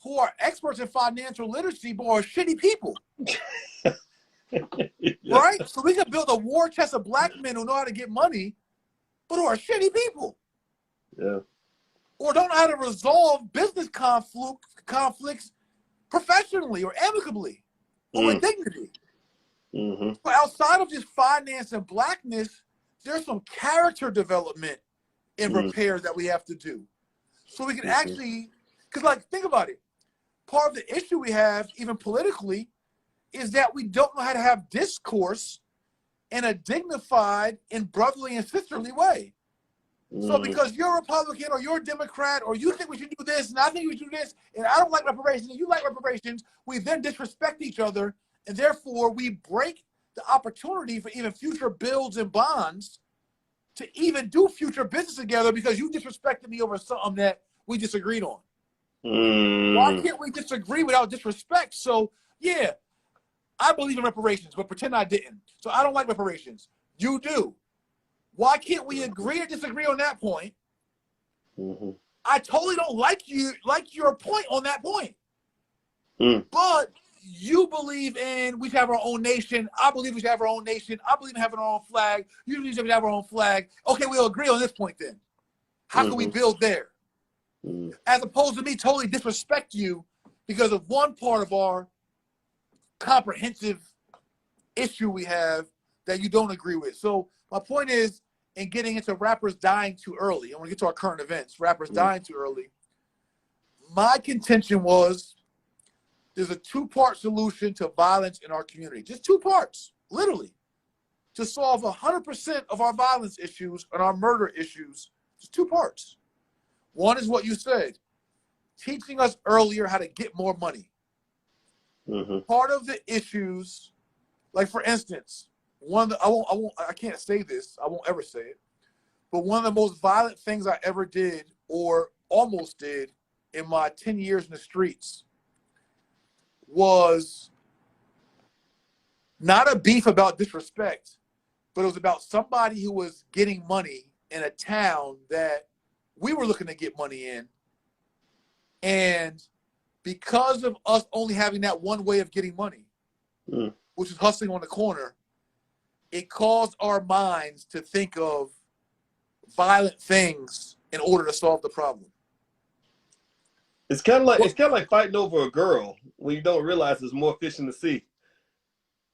D: who are experts in financial literacy but are shitty people. Right? So we can build a war chest of black men who know how to get money, but who are shitty people.
C: Yeah.
D: Or don't know how to resolve business conflicts professionally or amicably or with dignity. But outside of just finance and blackness, there's some character development in repair that we have to do. So we can actually, because like, think about it. Part of the issue we have, even politically, is that we don't know how to have discourse in a dignified and brotherly and sisterly way. So because you're a Republican or you're a Democrat or you think we should do this and I think we should do this and I don't like reparations and you like reparations, we then disrespect each other, and therefore we break the opportunity for even future bills and bonds to even do future business together because you disrespected me over something that we disagreed on. Why can't we disagree without disrespect? So, yeah, I believe in reparations, but pretend I didn't. So I don't like reparations. You do. Why can't we agree or disagree on that point? I totally don't like your point on that point. But you believe in we should have our own nation. I believe we should have our own nation. I believe in having our own flag. You believe we should have our own flag. Okay, we'll agree on this point then. How can we build there? As opposed to me totally disrespect you because of one part of our comprehensive issue we have that you don't agree with. So my point is, in getting into rappers dying too early, I want to get to our current events, rappers dying too early. My contention was there's a 2-part solution to violence in our community. Just 2 parts, literally, to solve 100% of our violence issues and our murder issues. Just 2 parts. One is what you said, teaching us earlier how to get more money. Part of the issues, like for instance, I can't say this, I won't ever say it, but one of the most violent things I ever did or almost did in my 10 years in the streets was not a beef about disrespect, but it was about somebody who was getting money in a town that we were looking to get money in. And because of us only having that one way of getting money, which is hustling on the corner, it caused our minds to think of violent things in order to solve the problem.
C: It's kind of like fighting over a girl when you don't realize there's more fish in the sea.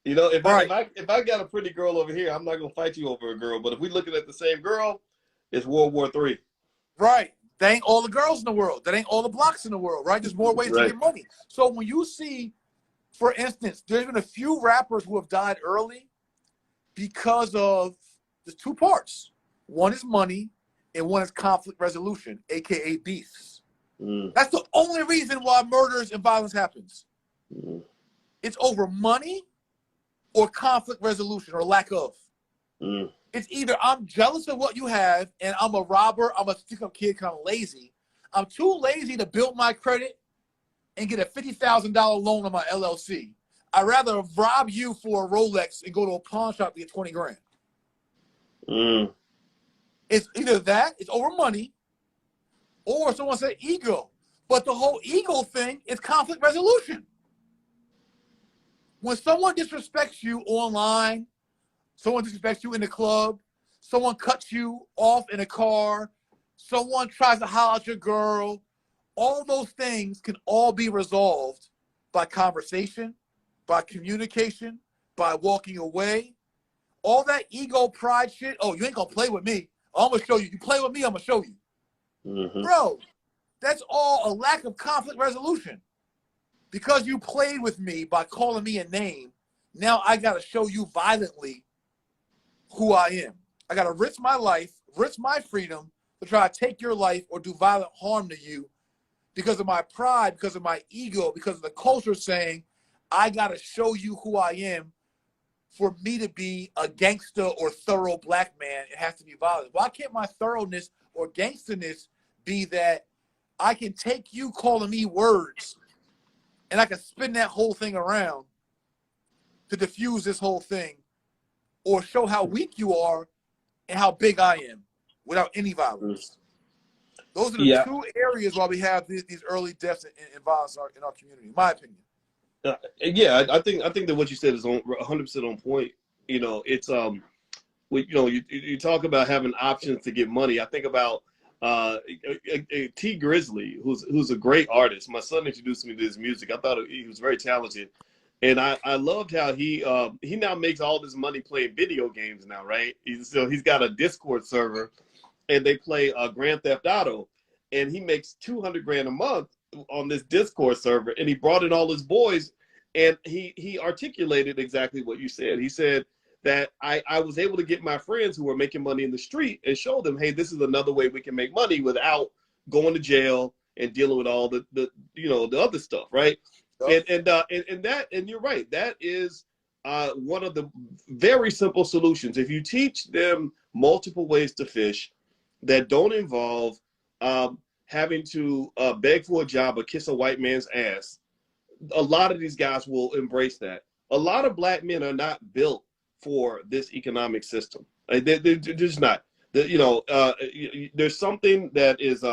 C: You know, if I got a pretty girl over here, I'm not gonna fight you over a girl. But if we're looking at the same girl, it's World War III.
D: Right. That ain't all the girls in the world. That ain't all the blocks in the world, right? There's more ways to get money. So when you see, for instance, there's been a few rappers who have died early because of the 2 parts. One is money and one is conflict resolution, aka beefs. That's the only reason why murders and violence happens. It's over money or conflict resolution or lack of.
C: Mm.
D: It's either I'm jealous of what you have and I'm a robber, I'm a stick-up kid, kind of lazy. I'm too lazy to build my credit and get a $50,000 loan on my LLC. I'd rather rob you for a Rolex and go to a pawn shop to get 20 grand.
C: Mm.
D: It's either that, it's over money, or someone said ego. But the whole ego thing is conflict resolution. When someone disrespects you online, someone disrespects you in the club, someone cuts you off in a car, someone tries to holler at your girl, all those things can all be resolved by conversation, by communication, by walking away. All that ego pride shit, oh, you ain't gonna play with me. I'm gonna show you. You play with me, I'm gonna show you.
C: Mm-hmm.
D: Bro, that's all a lack of conflict resolution. Because you played with me by calling me a name, now I gotta show you violently who I am. I gotta risk my life, risk my freedom to try to take your life or do violent harm to you because of my pride, because of my ego, because of the culture saying, I gotta show you who I am. For me to be a gangster or thorough black man, it has to be violent. Why can't my thoroughness or gangsterness be that I can take you calling me words and I can spin that whole thing around to diffuse this whole thing or show how weak you are and how big I am without any violence? Those are the two areas why we have these early deaths and violence in our community, in my opinion.
C: Yeah, I think that what you said is 100% on point. You know, it's you talk about having options to get money. I think about T Grizzly, who's a great artist. My son introduced me to his music. I thought he was very talented, and I loved how he now makes all this money playing video games now, right? He's got a Discord server, and they play Grand Theft Auto, and he makes $200,000 a month on this Discord server, and he brought in all his boys, and he articulated exactly what you said. He said that I was able to get my friends who were making money in the street and show them, hey, this is another way we can make money without going to jail and dealing with all the other stuff, right? Yep. And you're right, that is one of the very simple solutions. If you teach them multiple ways to fish that don't involve having to beg for a job or kiss a white man's ass, a lot of these guys will embrace that. A lot of black men are not built for this economic system. They're just not. There's something that is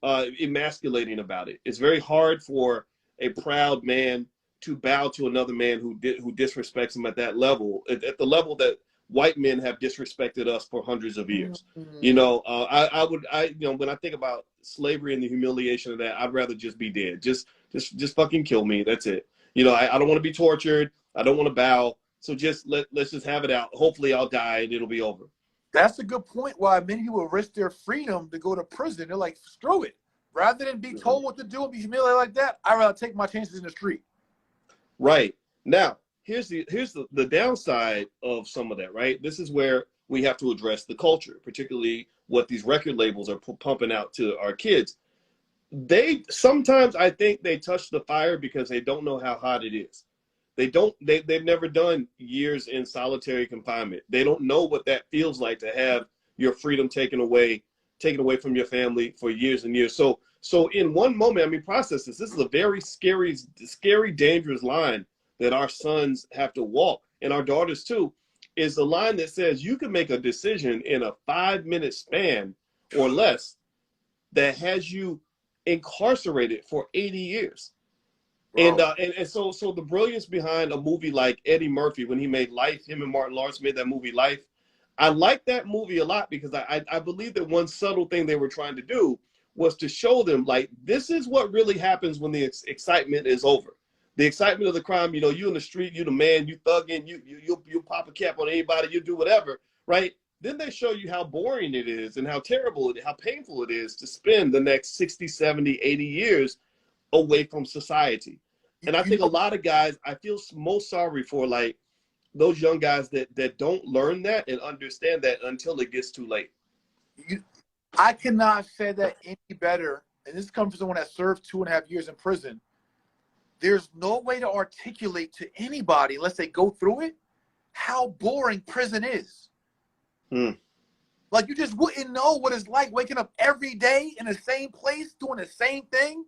C: emasculating about it. It's very hard for a proud man to bow to another man who disrespects him at that level, at the level that white men have disrespected us for hundreds of years. Mm-hmm. When I think about slavery and the humiliation of that, I'd rather just be dead. Just fucking kill me. That's it. I don't want to be tortured. I don't want to bow. So let's just have it out. Hopefully I'll die and it'll be over.
D: That's a good point. Why many people risk their freedom to go to prison. They're like, screw it. Rather than be told what to do and be humiliated like that, I'd rather take my chances in the street.
C: Right. Now, here's the downside of some of that, right? This is where we have to address the culture, particularly what these record labels are pumping out to our kids. Sometimes I think they touch the fire because they don't know how hot it is. They've never done years in solitary confinement. They don't know what that feels like to have your freedom taken away from your family for years and years. So in one moment, process this. This is a very scary, dangerous line that our sons have to walk, and our daughters too, is the line that says you can make a decision in a 5-minute span or less that has you incarcerated for 80 years. Wow. And so the brilliance behind a movie like Eddie Murphy, when he made Life, him and Martin Lawrence made that movie Life. I like that movie a lot because I believe that one subtle thing they were trying to do was to show them, like, this is what really happens when the excitement is over. The excitement of the crime, you in the street, you the man, you thugging, you'll pop a cap on anybody, you do whatever, right? Then they show you how boring it is and how terrible how painful it is to spend the next 60, 70, 80 years away from society. And I think a lot of guys, I feel most sorry for, like, those young guys that don't learn that and understand that until it gets too late.
D: I cannot say that any better. And this comes from someone that served 2.5 years in prison. There's no way to articulate to anybody unless they go through it how boring prison is.
C: Mm.
D: Like, you just wouldn't know what it's like waking up every day in the same place, doing the same thing,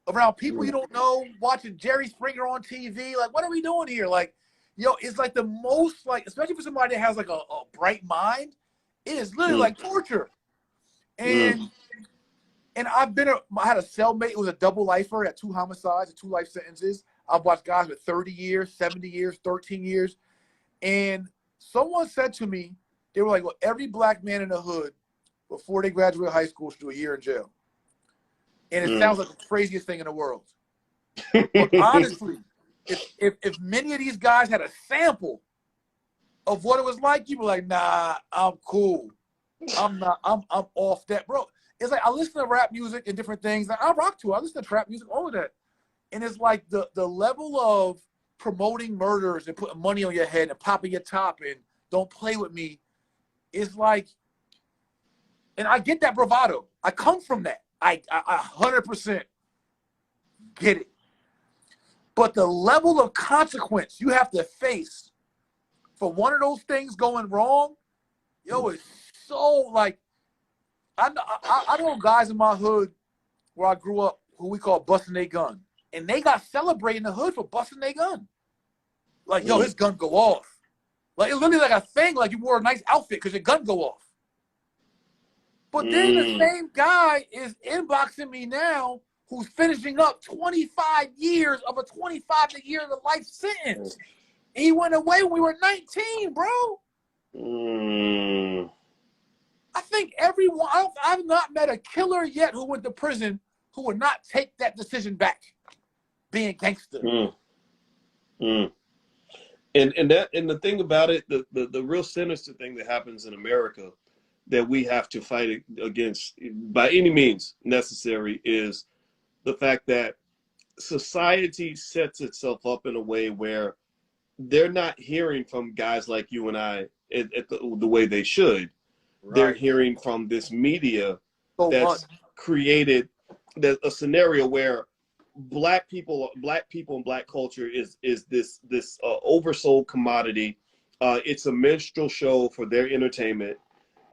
D: around people you don't know, watching Jerry Springer on TV. Like, what are we doing here? Like, it's like the most, like, especially for somebody that has like a bright mind, it is literally like torture. And I had a cellmate who was a double lifer at 2 homicides and 2 life sentences. I've watched guys with 30 years, 70 years, 13 years. And someone said to me, they were like, well, every black man in the hood before they graduate high school should do a year in jail. And it sounds like the craziest thing in the world. But honestly, if many of these guys had a sample of what it was like, you'd be like, nah, I'm cool. I'm off that, bro. It's like I listen to rap music and different things. I rock to it. I listen to trap music, all of that. And it's like the level of promoting murders and putting money on your head and popping your top and don't play with me is like, and I get that bravado. I come from that. I 100% get it. But the level of consequence you have to face for one of those things going wrong, it's so like, I know guys in my hood where I grew up who we call busting their gun. And they got celebrated in the hood for busting their gun. Like, his gun go off. Like, it's literally like a thing, like you wore a nice outfit because your gun go off. But then the same guy is inboxing me now who's finishing up 25 years of a 25-year life sentence. He went away when we were 19, bro. I think I've not met a killer yet who went to prison who would not take that decision back, being gangster.
C: And the thing about it, the real sinister thing that happens in America that we have to fight against by any means necessary is the fact that society sets itself up in a way where they're not hearing from guys like you and I at the way they should. Right. They're hearing from this media that's created a scenario where black people and black culture is this oversold commodity. It's a minstrel show for their entertainment,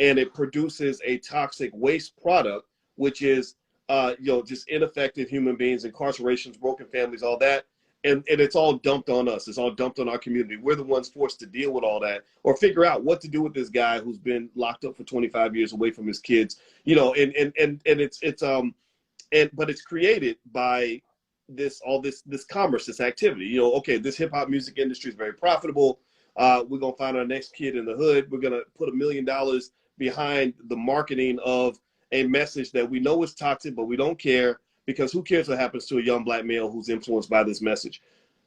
C: and it produces a toxic waste product, which is just ineffective human beings, incarcerations, broken families, all that. And it's all dumped on us. It's all dumped on our community. We're the ones forced to deal with all that or figure out what to do with this guy who's been locked up for 25 years away from his kids, but it's created by this commerce, this activity. Okay, this hip hop music industry is very profitable. We're going to find our next kid in the hood. We're going to put $1 million behind the marketing of a message that we know is toxic, but we don't care. Because who cares what happens to a young black male who's influenced by this message?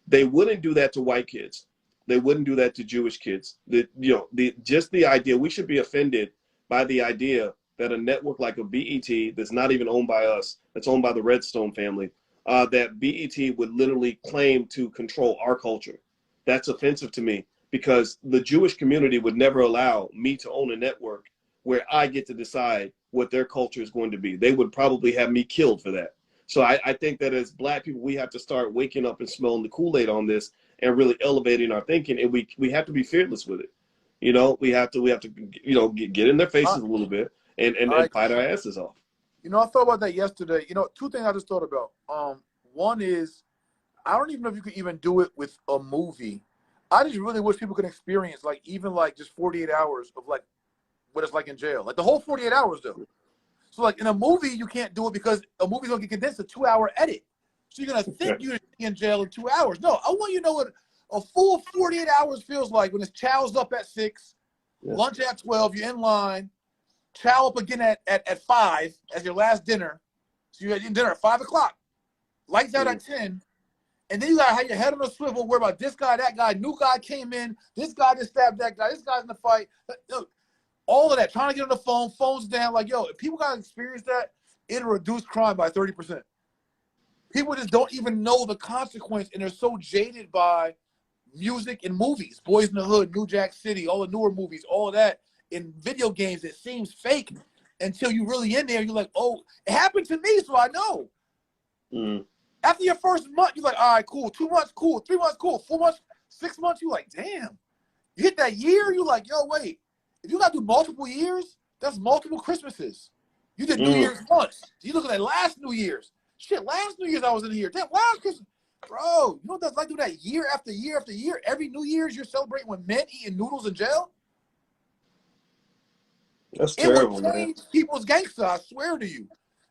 C: They wouldn't do that to white kids. They wouldn't do that to Jewish kids. Just the idea, we should be offended by the idea that a network like a BET that's not even owned by us, that's owned by the Redstone family, that BET would literally claim to control our culture. That's offensive to me because the Jewish community would never allow me to own a network where I get to decide what their culture is going to be. They would probably have me killed for that. So I think that as black people, we have to start waking up and smelling the Kool-Aid on this and really elevating our thinking. And we have to be fearless with it. We have to get in their faces a little bit and fight our asses off.
D: I thought about that yesterday. 2 things I just thought about. One is, I don't even know if you could even do it with a movie. I just really wish people could experience even just 48 hours of what it's like in jail. Like the whole 48 hours though. So in a movie, you can't do it because a movie's going to get condensed to 2-hour edit. So you're going to think you're in jail in 2 hours. No, I want you to know what a full 48 hours feels like when it's chow's up at 6, lunch at 12, you're in line, chow up again at 5 as your last dinner. So you're eating dinner at 5 o'clock, lights out at 10, and then you got to have your head on a swivel, worry about this guy, that guy, new guy came in, this guy just stabbed that guy, this guy's in the fight. All of that, trying to get on the phone, phones down. If people got to experience that, it'll reduce crime by 30%. People just don't even know the consequence, and they're so jaded by music and movies. Boys in the Hood, New Jack City, all the newer movies, all of that. In video games, it seems fake until you're really in there. You're like, oh, it happened to me, so I know. After your first month, you're like, all right, cool. 2 months, cool. 3 months, cool. 4 months, 6 months, you're like, damn. You hit that year, you're like, yo, wait. If you got to do multiple years, that's multiple Christmases. You did New Year's once. You look at that last New Year's. Shit, last New Year's I was in here. Damn, last Christmas. Bro, you know what that's like, do that year after year after year? Every New Year's you're celebrating with men eating noodles in jail?
C: That's
D: It would
C: terrible, man.
D: change people's gangster, I swear to you.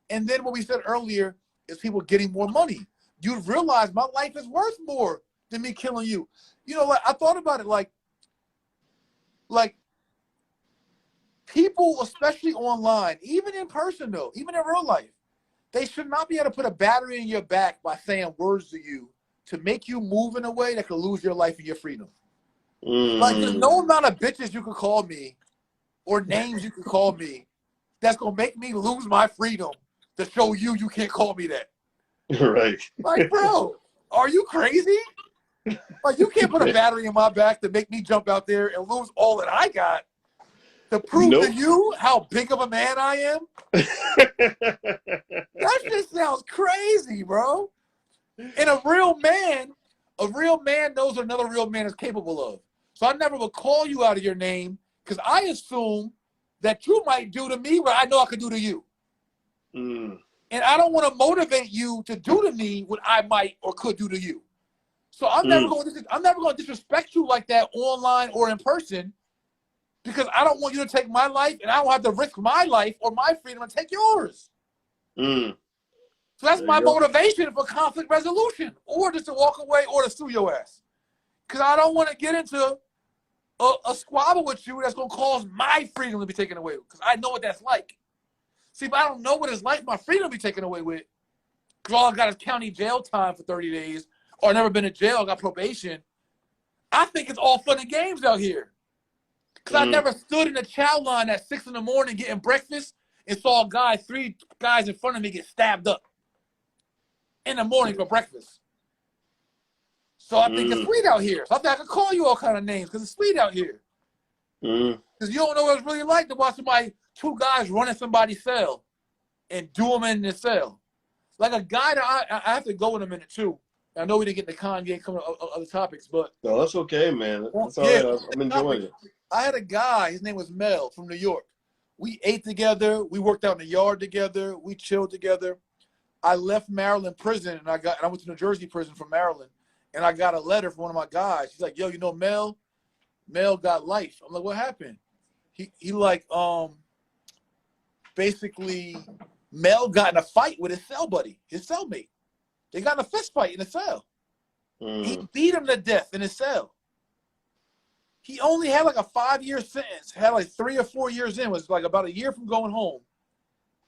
D: And then what we said earlier is people getting more money. You'd realize my life is worth more than me killing you. You know, like I thought about it like people, especially online, even in person though, even in real life, they should not be able to put a battery in your back by saying words to you to make you move in a way that could lose your life and your freedom. Like there's no amount of bitches you could call me or names you could call me that's gonna make me lose my freedom to show you can't call me that.
C: Right.
D: Like, bro, are you crazy? Like, you can't put a battery in my back to make me jump out there and lose all that I got to prove to you how big of a man I am. That just sounds crazy, bro. And a real man knows what another real man is capable of. So I never would call you out of your name because I assume that you might do to me what I know I could do to you. And I don't want to motivate you to do to me what I might or could do to you. So I'm never going to disrespect you like that online or in person because I don't want you to take my life and I don't have to risk my life or my freedom and take yours. So that's my motivation for conflict resolution or just to walk away or to sue your ass. Because I don't want to get into a squabble with you that's going to cause my freedom to be taken away because I know what that's like. See, if I don't know what it's like, my freedom will be taken away with. Because all I got is county jail time for 30 days, or I've never been in jail, I got probation. I think it's all fun and games out here. Because I never stood in the chow line at 6 in the morning getting breakfast and saw three guys in front of me get stabbed up in the morning for breakfast. So I think it's sweet out here. So I think I could call you all kind of names because it's sweet out here. Because you don't know what it's really like to watch two guys running somebody's cell and do them in the cell. Like a guy that I have to go in a minute too. I know we didn't get the Kanye coming other topics, but
C: no, that's okay, man. That's all right. I'm enjoying it.
D: I had a guy. His name was Mel from New York. We ate together. We worked out in the yard together. We chilled together. I left Maryland prison and I went to New Jersey prison from Maryland, and I got a letter from one of my guys. He's like, "Yo, you know Mel? Mel got life." I'm like, "What happened?" He like basically Mel got in a fight with his cell buddy, his cellmate. They got in a fist fight in the cell. He beat him to death in his cell. He only had like a 5-year sentence, had like 3 or 4 years in, was like about a year from going home.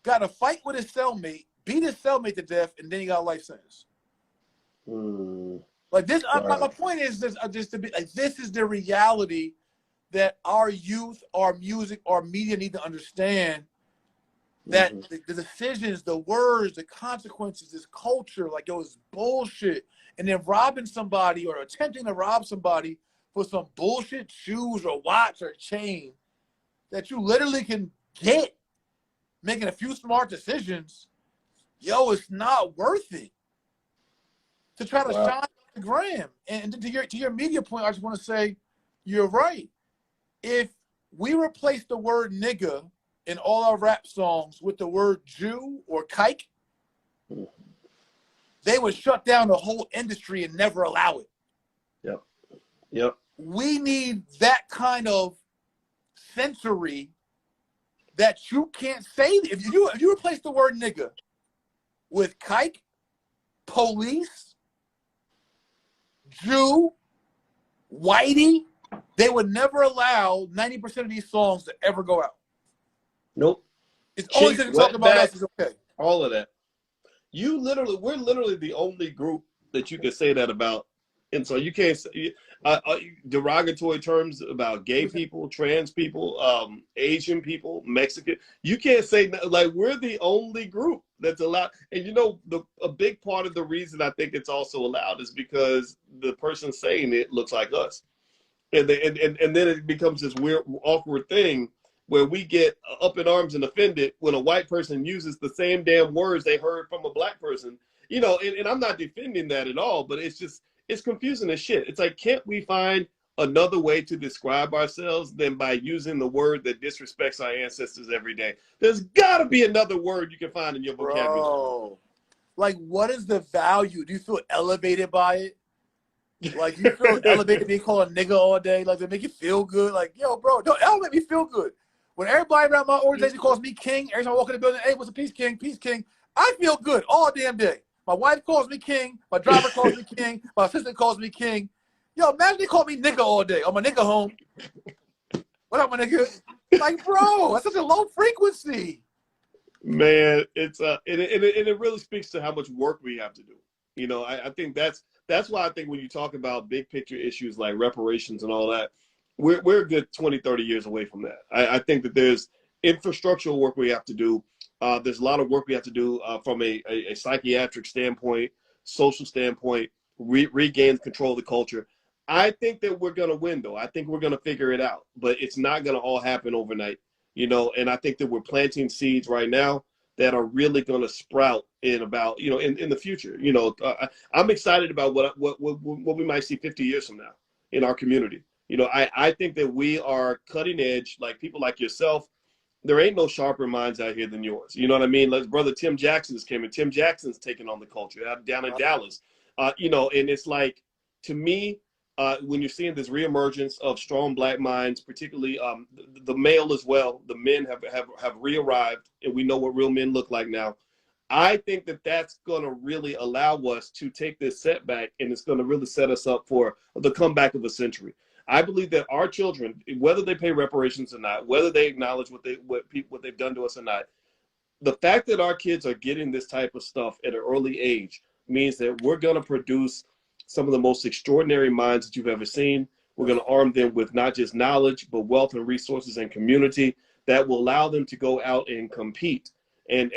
D: Got in a fight with his cellmate, beat his cellmate to death, and then he got a life sentence. Like this, my point is just to be like, this is the reality that our youth, our music, our media need to understand. That the decisions, the words, the consequences, this culture, like it was bullshit. And then robbing somebody or attempting to rob somebody for some bullshit shoes or watch or chain that you literally can get making a few smart decisions, yo, it's not worth it to try to shine the gram. And to your media point, I just want to say, you're right. If we replace the word nigga in all our rap songs with the word Jew or kike, they would shut down the whole industry and never allow it.
C: Yep.
D: We need that kind of sensory that you can't say. If you replace the word nigga with kike, police, Jew, whitey, they would never allow 90% of these songs to ever go out.
C: Nope.
D: It's only to talk about us is okay.
C: All of that. We're literally the only group that you can say that about. And so you can't say derogatory terms about gay people, trans people, Asian people, Mexican. You can't say, like, we're the only group that's allowed. And you know, a big part of the reason I think it's also allowed is because the person saying it looks like us. And then it becomes this weird, awkward thing where we get up in arms and offended when a white person uses the same damn words they heard from a black person. You know, and I'm not defending that at all, but it's confusing as shit. It's like, can't we find another way to describe ourselves than by using the word that disrespects our ancestors every day. There's got to be another word you can find in your vocabulary.
D: Bro, like, what is the value? Do you feel elevated by it? Like, you feel elevated being called a nigga all day? Like, they make you feel good? Like, yo, bro, that'll make me feel good. When everybody around my organization calls me king, every time I walk in the building, hey, what's a peace king, I feel good all damn day. My wife calls me king. My driver calls me king. My assistant calls me king. Yo, imagine they call me nigga all day on my nigga home. What up, my nigga? Like, bro, that's such a low frequency.
C: Man, it's it really speaks to how much work we have to do. You know, I think that's why I think when you talk about big picture issues like reparations and all that, we're a good 20, 30 years away from that. I think that there's infrastructural work we have to do. There's a lot of work we have to do from a psychiatric standpoint, social standpoint, regain control of the culture. I think that we're going to win, though. I think we're going to figure it out, but it's not going to all happen overnight, you know, and I think that we're planting seeds right now that are really going to sprout in about, you know, in the future. You know, I'm excited about what we might see 50 years from now in our community. You know, I think that we are cutting edge, like people like yourself. There ain't no sharper minds out here than yours. You know what I mean? Like brother Tim Jackson's came in. Tim Jackson's taking on the culture down in Dallas. You know, and it's like, to me, when you're seeing this reemergence of strong black minds, particularly the male as well, the men have re-arrived, and we know what real men look like now. I think that that's going to really allow us to take this setback, and it's going to really set us up for the comeback of the century. I believe that our children, whether they pay reparations or not, whether they acknowledge what they've done to us or not, the fact that our kids are getting this type of stuff at an early age means that we're going to produce some of the most extraordinary minds that you've ever seen. We're going to arm them with not just knowledge, but wealth and resources and community that will allow them to go out and compete and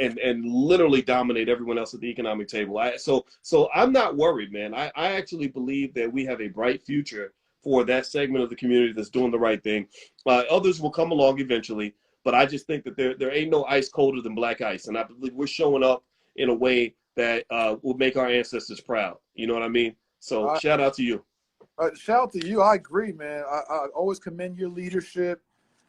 C: literally dominate everyone else at the economic table. So I'm not worried, man. I actually believe that we have a bright future for that segment of the community that's doing the right thing. Others will come along eventually, but I just think that there ain't no ice colder than black ice. And I believe we're showing up in a way that will make our ancestors proud. You know what I mean? So shout out to you.
D: Shout out to you. I agree, man. I always commend your leadership.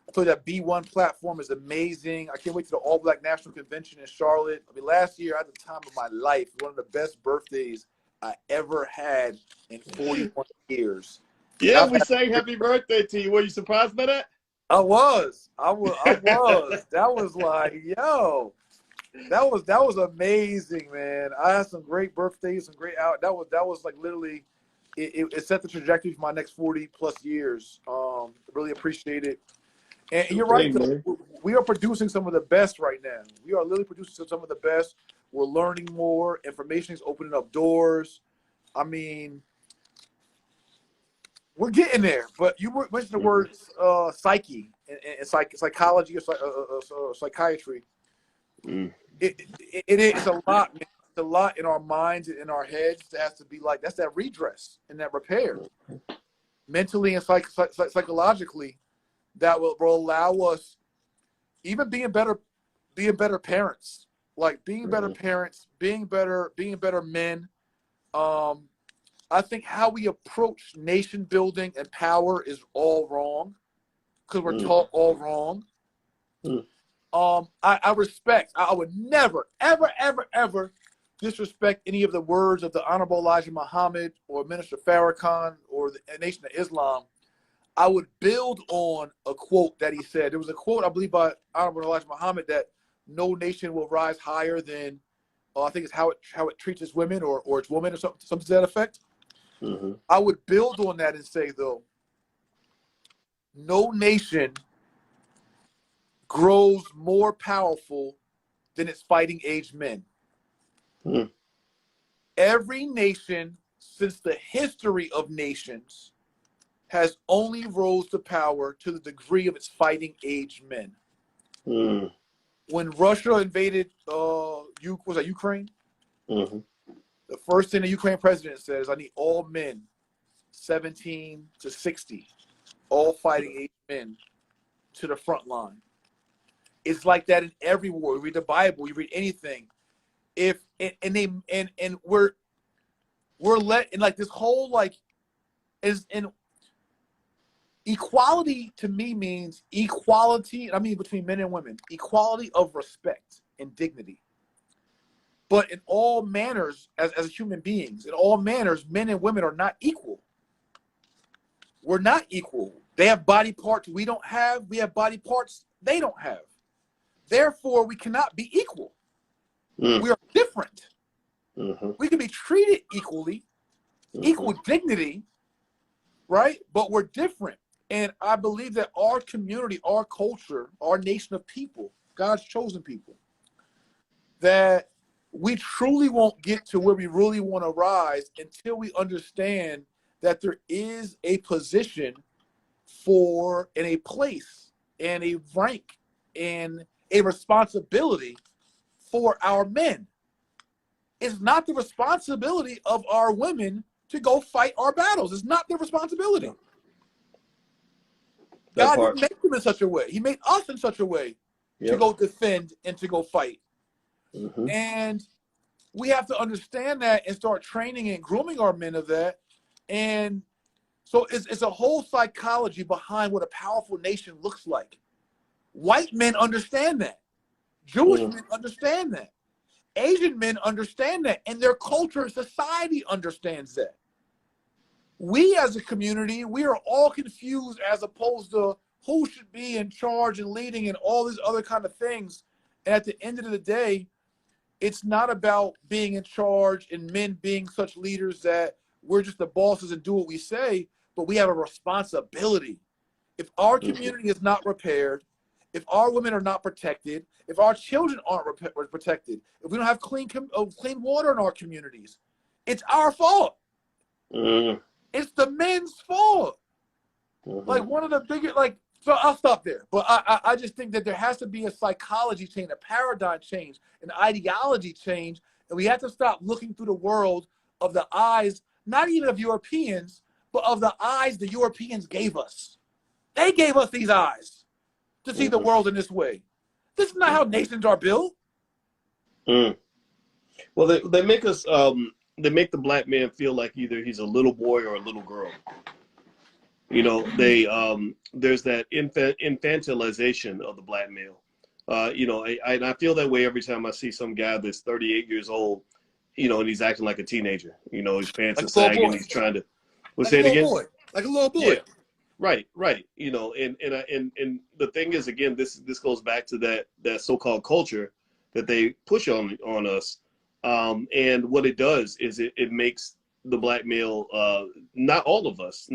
D: I thought that B1 platform is amazing. I can't wait to the All Black National Convention in Charlotte. I mean, last year I had the time of my life. One of the best birthdays I ever had in 41 years.
C: Yeah, we sang happy birthday to you. Were you surprised by that?
D: I was. That was like, yo, that was amazing, man. I had some great birthdays, some great out. That was like literally, it set the trajectory for my next 40 plus years. Really appreciate it. And you're right, though. We are producing some of the best right now. We are literally producing some of the best. We're learning more. Information is opening up doors. I mean, we're getting there. But you mentioned the words psyche and psychology or psychiatry. It is a lot, man. It's a lot in our minds and in our heads that has to be like, that's that redress and that repair. Mentally and psychologically, that will allow us even being better parents, like being better parents, being better men. I think how we approach nation building and power is all wrong because we're taught all wrong. I respect. I would never, ever, ever, ever disrespect any of the words of the Honorable Elijah Muhammad or Minister Farrakhan or the Nation of Islam. I would build on a quote that he said. There was a quote, I believe, by Honorable Elijah Muhammad that no nation will rise higher than, I think it's how it treats its women or its women or something to that effect. I would build on that and say, though, no nation grows more powerful than its fighting age men. Every nation since the history of nations has only rose to power to the degree of its fighting age men. When Russia invaded Ukraine? The first thing the Ukraine president says, I need all men 17 to 60, all fighting age men to the front line. It's like that in every war. You read the Bible, you read anything. We're let in like this whole like is in Equality to me means equality, I mean between men and women, equality of respect and dignity. But in all manners, as human beings, in all manners, men and women are not equal. We're not equal. They have body parts we don't have. We have body parts they don't have. Therefore, we cannot be equal. We are different. We can be treated equally, equal dignity, right? But we're different. And I believe that our community, our culture, our nation of people, God's chosen people, that we truly won't get to where we really want to rise until we understand that there is a position for, and a place, and a rank, and a responsibility for our men. It's not the responsibility of our women to go fight our battles. It's not their responsibility. God didn't make them in such a way. He made us in such a way to go defend and to go fight. And we have to understand that and start training and grooming our men of that. And so it's a whole psychology behind what a powerful nation looks like. White men understand that. Jewish men understand that. Asian men understand that. And their culture and society understands that. We as a community, we are all confused as opposed to who should be in charge and leading and all these other kind of things. And at the end of the day, it's not about being in charge and men being such leaders that we're just the bosses and do what we say, but we have a responsibility. If our community is not repaired, if our women are not protected, if our children aren't protected, if we don't have clean water in our communities, it's our fault. It's the men's fault. Like one of the biggest, so I'll stop there. But I just think that there has to be a psychology change, a paradigm change, an ideology change. And we have to stop looking through the world of the eyes, not even of Europeans, but of the eyes the Europeans gave us. They gave us these eyes to see the world in this way. This is not how nations are built.
C: Well, they make us, they make the black man feel like either he's a little boy or a little girl. You know, there's that infantilization of the black male. You know, and I feel that way every time I see some guy that's 38 years old, you know, and he's acting like a teenager. You know, his pants are sagging. He's trying to. What's that again?
D: Like a little boy.
C: Yeah. Right. You know, and the thing is, again, this goes back to that so-called culture that they push on us. And what it does is it makes the black male, not all of us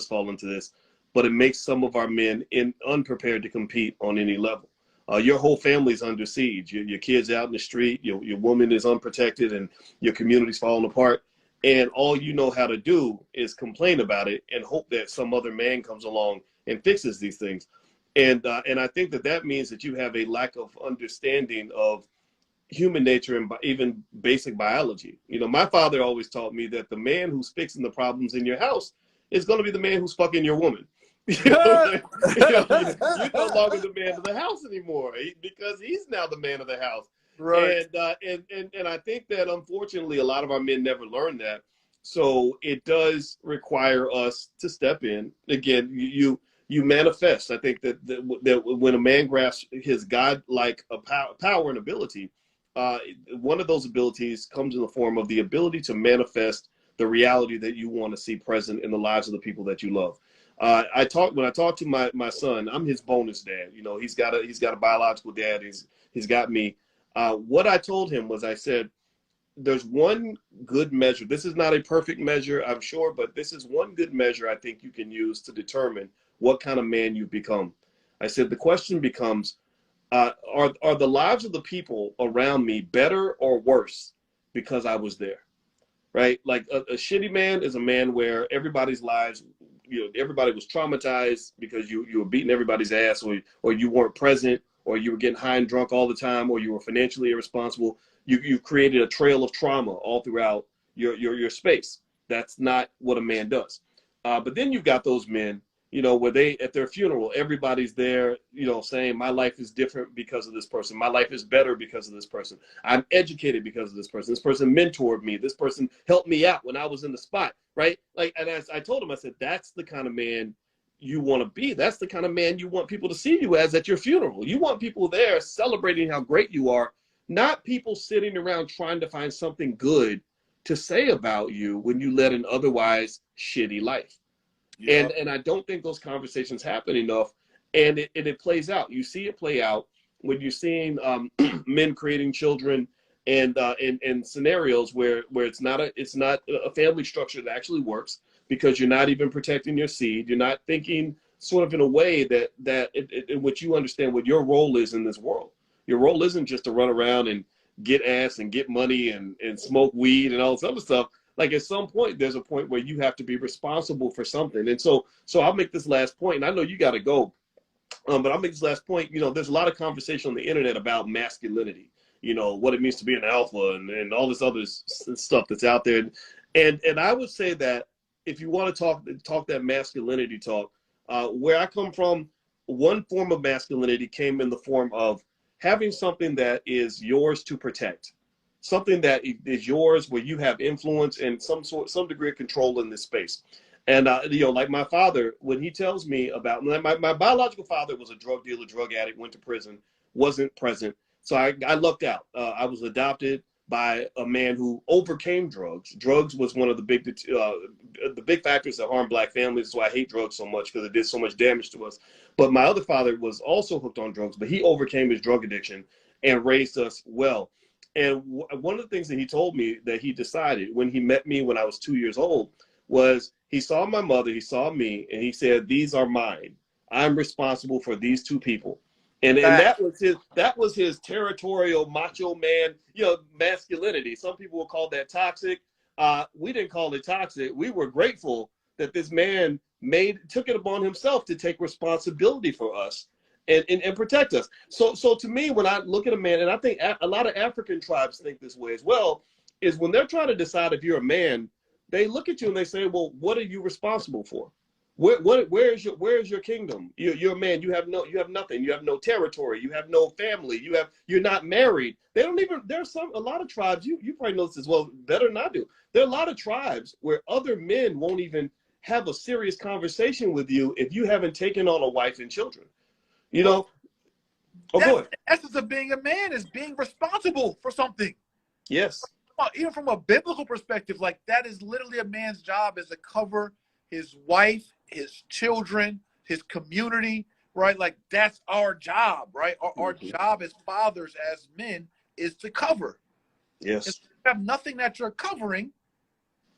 C: fall into this, but it makes some of our men unprepared to compete on any level. Your whole family's under siege. Your kids out in the street, your woman is unprotected, and your community's falling apart. And all you know how to do is complain about it and hope that some other man comes along and fixes these things. And I think that means that you have a lack of understanding of human nature and even basic biology. You know, my father always taught me that the man who's fixing the problems in your house is going to be the man who's fucking your woman. You're no longer the man of the house anymore because he's now the man of the house.
D: Right.
C: And I think that unfortunately a lot of our men never learn that. So it does require us to step in. Again, you manifest. I think that when a man grasps his God-like power and ability, one of those abilities comes in the form of the ability to manifest the reality that you want to see present in the lives of the people that you love. When I talk to my son, I'm his bonus dad. You know, he's got a biological dad. He's got me. What I told him was, I said, there's one good measure. This is not a perfect measure, I'm sure, but this is one good measure I think you can use to determine what kind of man you've become. I said, the question becomes, are the lives of the people around me better or worse because I was there? Right? Like a shitty man is a man where everybody's lives, you know, everybody was traumatized because you were beating everybody's ass, or you weren't present, or you were getting high and drunk all the time, or you were financially irresponsible. You've created a trail of trauma all throughout your space. That's not what a man does. But then you've got those men, you know, where they, at their funeral, everybody's there, you know, saying my life is different because of this person. My life is better because of this person. I'm educated because of this person. This person mentored me. This person helped me out when I was in the spot, right? Like, and as I told him, I said, that's the kind of man you want to be. That's the kind of man you want people to see you as at your funeral. You want people there celebrating how great you are, not people sitting around trying to find something good to say about you when you led an otherwise shitty life. Yeah. And I don't think those conversations happen enough. And it plays out. You see it play out when you're seeing men creating children and scenarios where it's not a family structure that actually works, because you're not even protecting your seed. You're not thinking sort of in a way that in which you understand what your role is in this world. Your role isn't just to run around and get ass and get money and smoke weed and all this other stuff. Like, at some point, there's a point where you have to be responsible for something. And so I'll make this last point, and I know you got to go, but I'll make this last point. You know, there's a lot of conversation on the internet about masculinity, you know, what it means to be an alpha and all this other stuff that's out there. And I would say that if you want to talk that masculinity talk, where I come from, one form of masculinity came in the form of having something that is yours to protect, something that is yours where you have influence and some degree of control in this space. And, you know, like my father, when he tells me about my biological father was a drug dealer, drug addict, went to prison, wasn't present. So I lucked out. I was adopted by a man who overcame drugs. Drugs was one of the big factors that harm Black families. That's why I hate drugs so much, because it did so much damage to us. But my other father was also hooked on drugs, but he overcame his drug addiction and raised us well. And one of the things that he told me that he decided when he met me when I was 2 years old was he saw my mother, he saw me, and he said, "These are mine. I'm responsible for these two people." And that was his territorial macho man, you know, masculinity. Some people will call that toxic. We didn't call it toxic. We were grateful that this man took it upon himself to take responsibility for us and protect us. So to me, when I look at a man, and I think a lot of African tribes think this way as well, is when they're trying to decide if you're a man, they look at you and they say, well, what are you responsible for? Where is your kingdom? You're a man. You have nothing. You have no territory. You have no family. You're not married. They don't even. There's a lot of tribes. You probably know this as well, better than I do. There are a lot of tribes where other men won't even have a serious conversation with you if you haven't taken on a wife and children. You know. Oh, go ahead.
D: The essence of being a man is being responsible for something.
C: Yes.
D: Even from a biblical perspective, like, that is literally a man's job, is to cover his wife, his children, his community, right? Like, that's our job, right? Our job as fathers, as men, is to cover.
C: Yes.
D: If you have nothing that you're covering,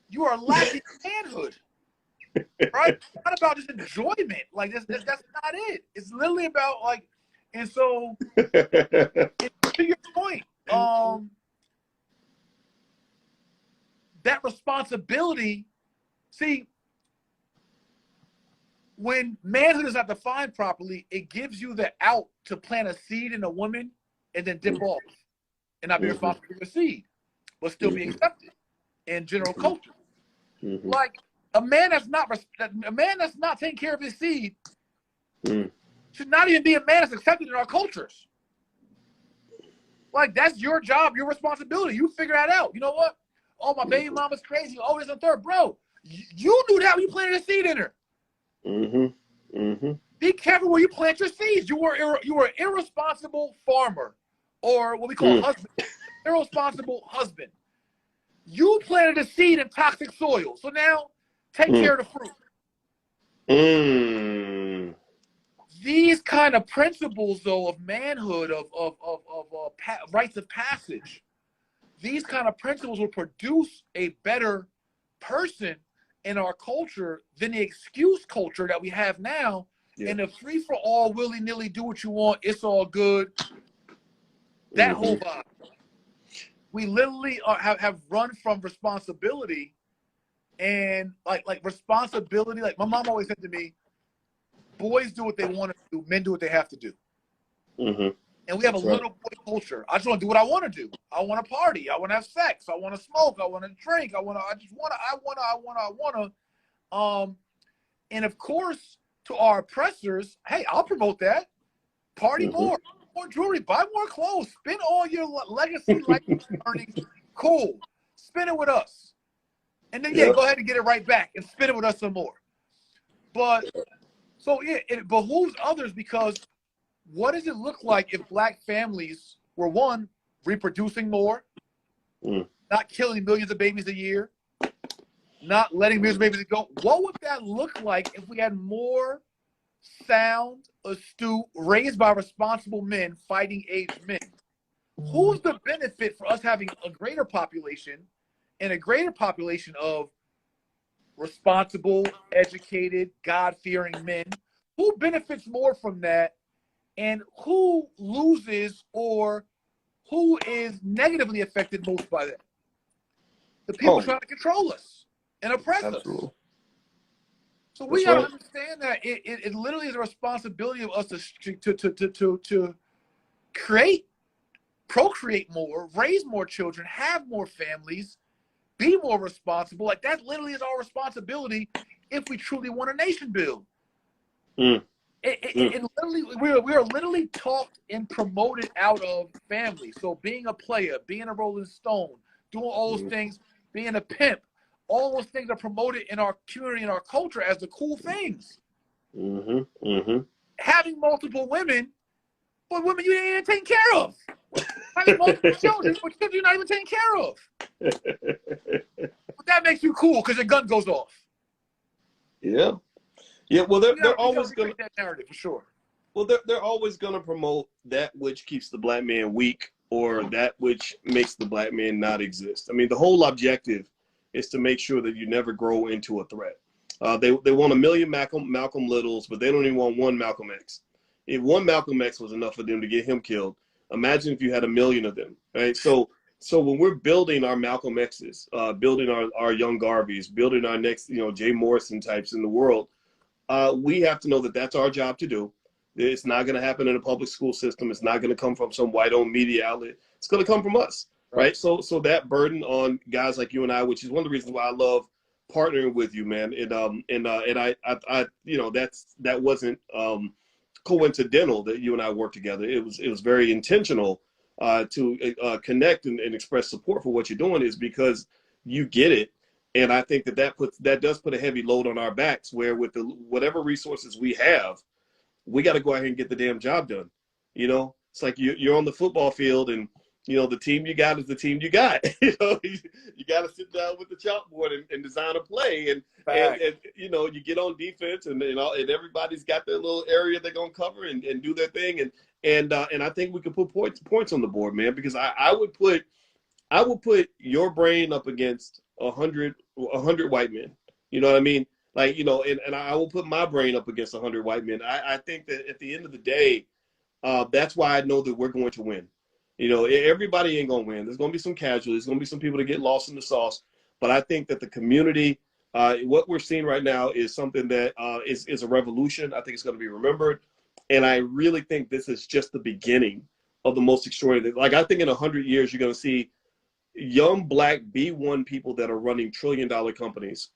D: you are lacking manhood, right? It's not about just enjoyment. Like, that's not it. It's literally about, like, and so to your point, that responsibility, see, when manhood is not defined properly, it gives you the out to plant a seed in a woman and then dip off and not be responsible for the seed, but still be accepted in general culture. Like, a man that's not taking care of his seed should not even be a man that's accepted in our cultures. Like, that's your job, your responsibility. You figure that out. You know what? Oh, my baby mama's crazy. Oh, this and third. Bro, you knew that when you planted a seed in her. Be careful where you plant your seeds. You were an irresponsible farmer, or what we call husband. Irresponsible husband. You planted a seed in toxic soil. So now take care of the fruit. These kind of principles, though, of manhood, of rites of passage, these kind of principles will produce a better person in our culture than the excuse culture that we have now. And the free for all, willy-nilly, do what you want, it's all good. That whole vibe. We literally have run from responsibility, and like responsibility. Like, my mom always said to me, boys do what they want to do, men do what they have to do. And we have a little boy culture. I just want to do what I want to do. I want to party. I want to have sex. I want to smoke. I want to drink. I want to. And of course, to our oppressors, hey, I'll promote that. Party more jewelry, buy more clothes, spend all your legacy life earnings. Cool, spend it with us, and then go ahead and get it right back and spend it with us some more. But So yeah, it behooves others, because what does it look like if black families were, one, reproducing more, not killing millions of babies a year, not letting millions of babies go? What would that look like if we had more sound, astute, raised by responsible men, fighting age men? Who's the benefit for us having a greater population and a greater population of responsible, educated, God-fearing men? Who benefits more from that, and who loses, or who is negatively affected most by that? The people trying to control us and oppress us. So we got to understand that it literally is a responsibility of us to create, procreate more, raise more children, have more families, be more responsible. Like, that literally is our responsibility if we truly want a nation build. It literally, we are literally talked and promoted out of family. So being a player, being a Rolling Stone, doing all those things, being a pimp, all those things are promoted in our community and our culture as the cool things. Having multiple women, but women you ain't even taking care of. Having multiple children, but children you're not even taking care of. But that makes you cool because your gun goes off.
C: Yeah. Yeah, well, they're always going to
D: that narrative for sure.
C: Well, they're always going to promote that which keeps the black man weak, or that which makes the black man not exist. I mean, the whole objective is to make sure that you never grow into a threat. They want 1 million Malcolm Littles, but they don't even want one Malcolm X. If one Malcolm X was enough for them to get him killed, imagine if you had 1 million of them, right? So when we're building our Malcolm X's, building our young Garveys, building our next, Jay Morrison types in the world, we have to know that that's our job to do. It's not going to happen in a public school system. It's not going to come from some white-owned media outlet. It's going to come from us, right? So that burden on guys like you and I, which is one of the reasons why I love partnering with you, man. And I that wasn't coincidental that you and I worked together. It was very intentional to connect and express support for what you're doing, is because you get it. And I think that does put a heavy load on our backs, where with whatever resources we have, we got to go out here and get the damn job done. It's like you're on the football field, and the team you got is the team you got. You got to sit down with the chalkboard and design a play, and you get on defense, and everybody's got their little area they're gonna cover and do their thing, and I think we can put points on the board, man, because I would put your brain up against 100 white men. You know what I mean? Like, and I will put my brain up against 100 white men. I think that at the end of the day, that's why I know that we're going to win. Everybody ain't going to win. There's going to be some casualties. There's going to be some people that get lost in the sauce. But I think that the community, what we're seeing right now is something that is a revolution. I think it's going to be remembered. And I really think this is just the beginning of the most extraordinary. Like, I think in 100 years, you're going to see young black B1 people that are running trillion-dollar companies.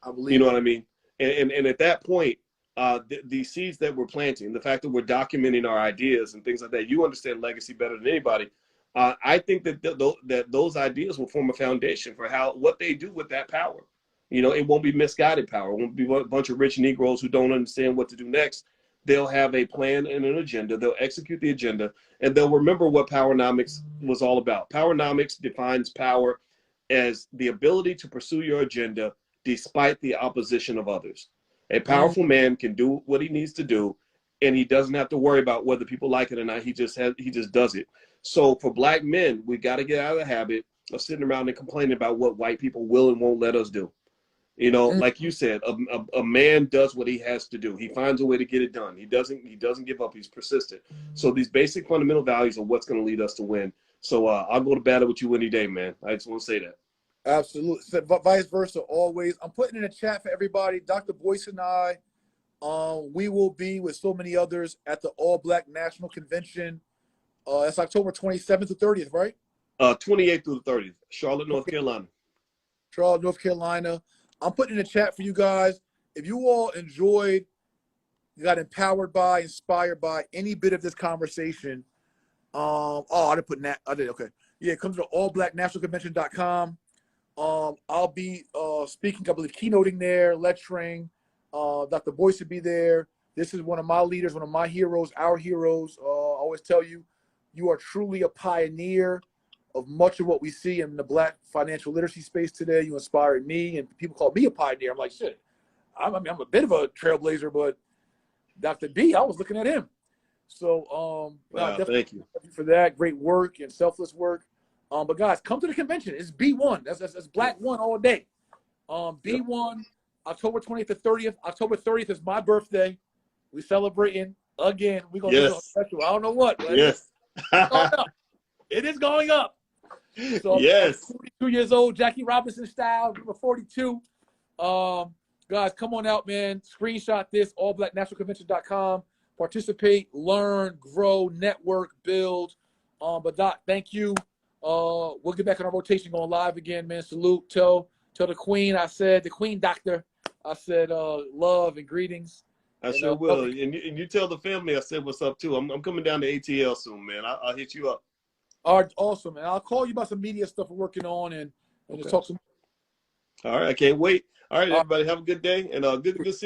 D: I believe.
C: You know what I mean? And at that point, the seeds that we're planting, the fact that we're documenting our ideas and things like that, you understand legacy better than anybody. I think that those ideas will form a foundation for what they do with that power. It won't be misguided power. It won't be a bunch of rich Negroes who don't understand what to do next. They'll have a plan and an agenda. They'll execute the agenda, and they'll remember what Powernomics was all about. Powernomics defines power as the ability to pursue your agenda despite the opposition of others. A powerful man can do what he needs to do, and he doesn't have to worry about whether people like it or not. He just does it. So for black men, we got to get out of the habit of sitting around and complaining about what white people will and won't let us do. Like you said, a man does what he has to do. He finds a way to get it done. He doesn't give up. He's persistent. So these basic fundamental values are what's going to lead us to win. So I'll go to battle with you any day, man. I just want to say that.
D: Absolutely. So, vice versa, always. I'm putting in a chat for everybody. Dr. Boyce and I, we will be with so many others at the All Black National Convention. It's October 27th to 30th, right?
C: 28th through the 30th, Charlotte, North Carolina.
D: Charlotte, North Carolina. I'm putting in a chat for you guys. If you all enjoyed, got empowered by, inspired by any bit of this conversation, I didn't put that. I did. Okay. Yeah, come to allblacknationalconvention.com. I'll be speaking, I believe, keynoting there, lecturing. Dr. Boyce will be there. This is one of my leaders, one of my heroes, our heroes. I always tell you, you are truly a pioneer of much of what we see in the Black financial literacy space today. You inspired me, and people call me a pioneer. I'm like, shit, I'm a bit of a trailblazer, but Dr. B, I was looking at him. So,
C: Wow, thank you
D: for that great work and selfless work. But guys, come to the convention. It's B1. That's Black One all day. B1, October 20th to 30th. October 30th is my birthday. We celebrating again. We're gonna do something special. I don't know what, but
C: yes.
D: It is going up. So
C: yes.
D: 42 years old, Jackie Robinson style, number 42. Guys, come on out, man. Screenshot this, allblacknationalconvention.com. Participate, learn, grow, network, build. But Doc, thank you. We'll get back on our rotation, going live again, man. Salute. Tell the Queen, the Queen Doctor, I said love and greetings.
C: I sure will. And you tell the family I said what's up too. I'm coming down to ATL soon, man. I'll hit you up.
D: All right, awesome, man. I'll call you about some media stuff we're working on and just talk some.
C: All right, I can't wait. All right, everybody, have a good day and good to see you.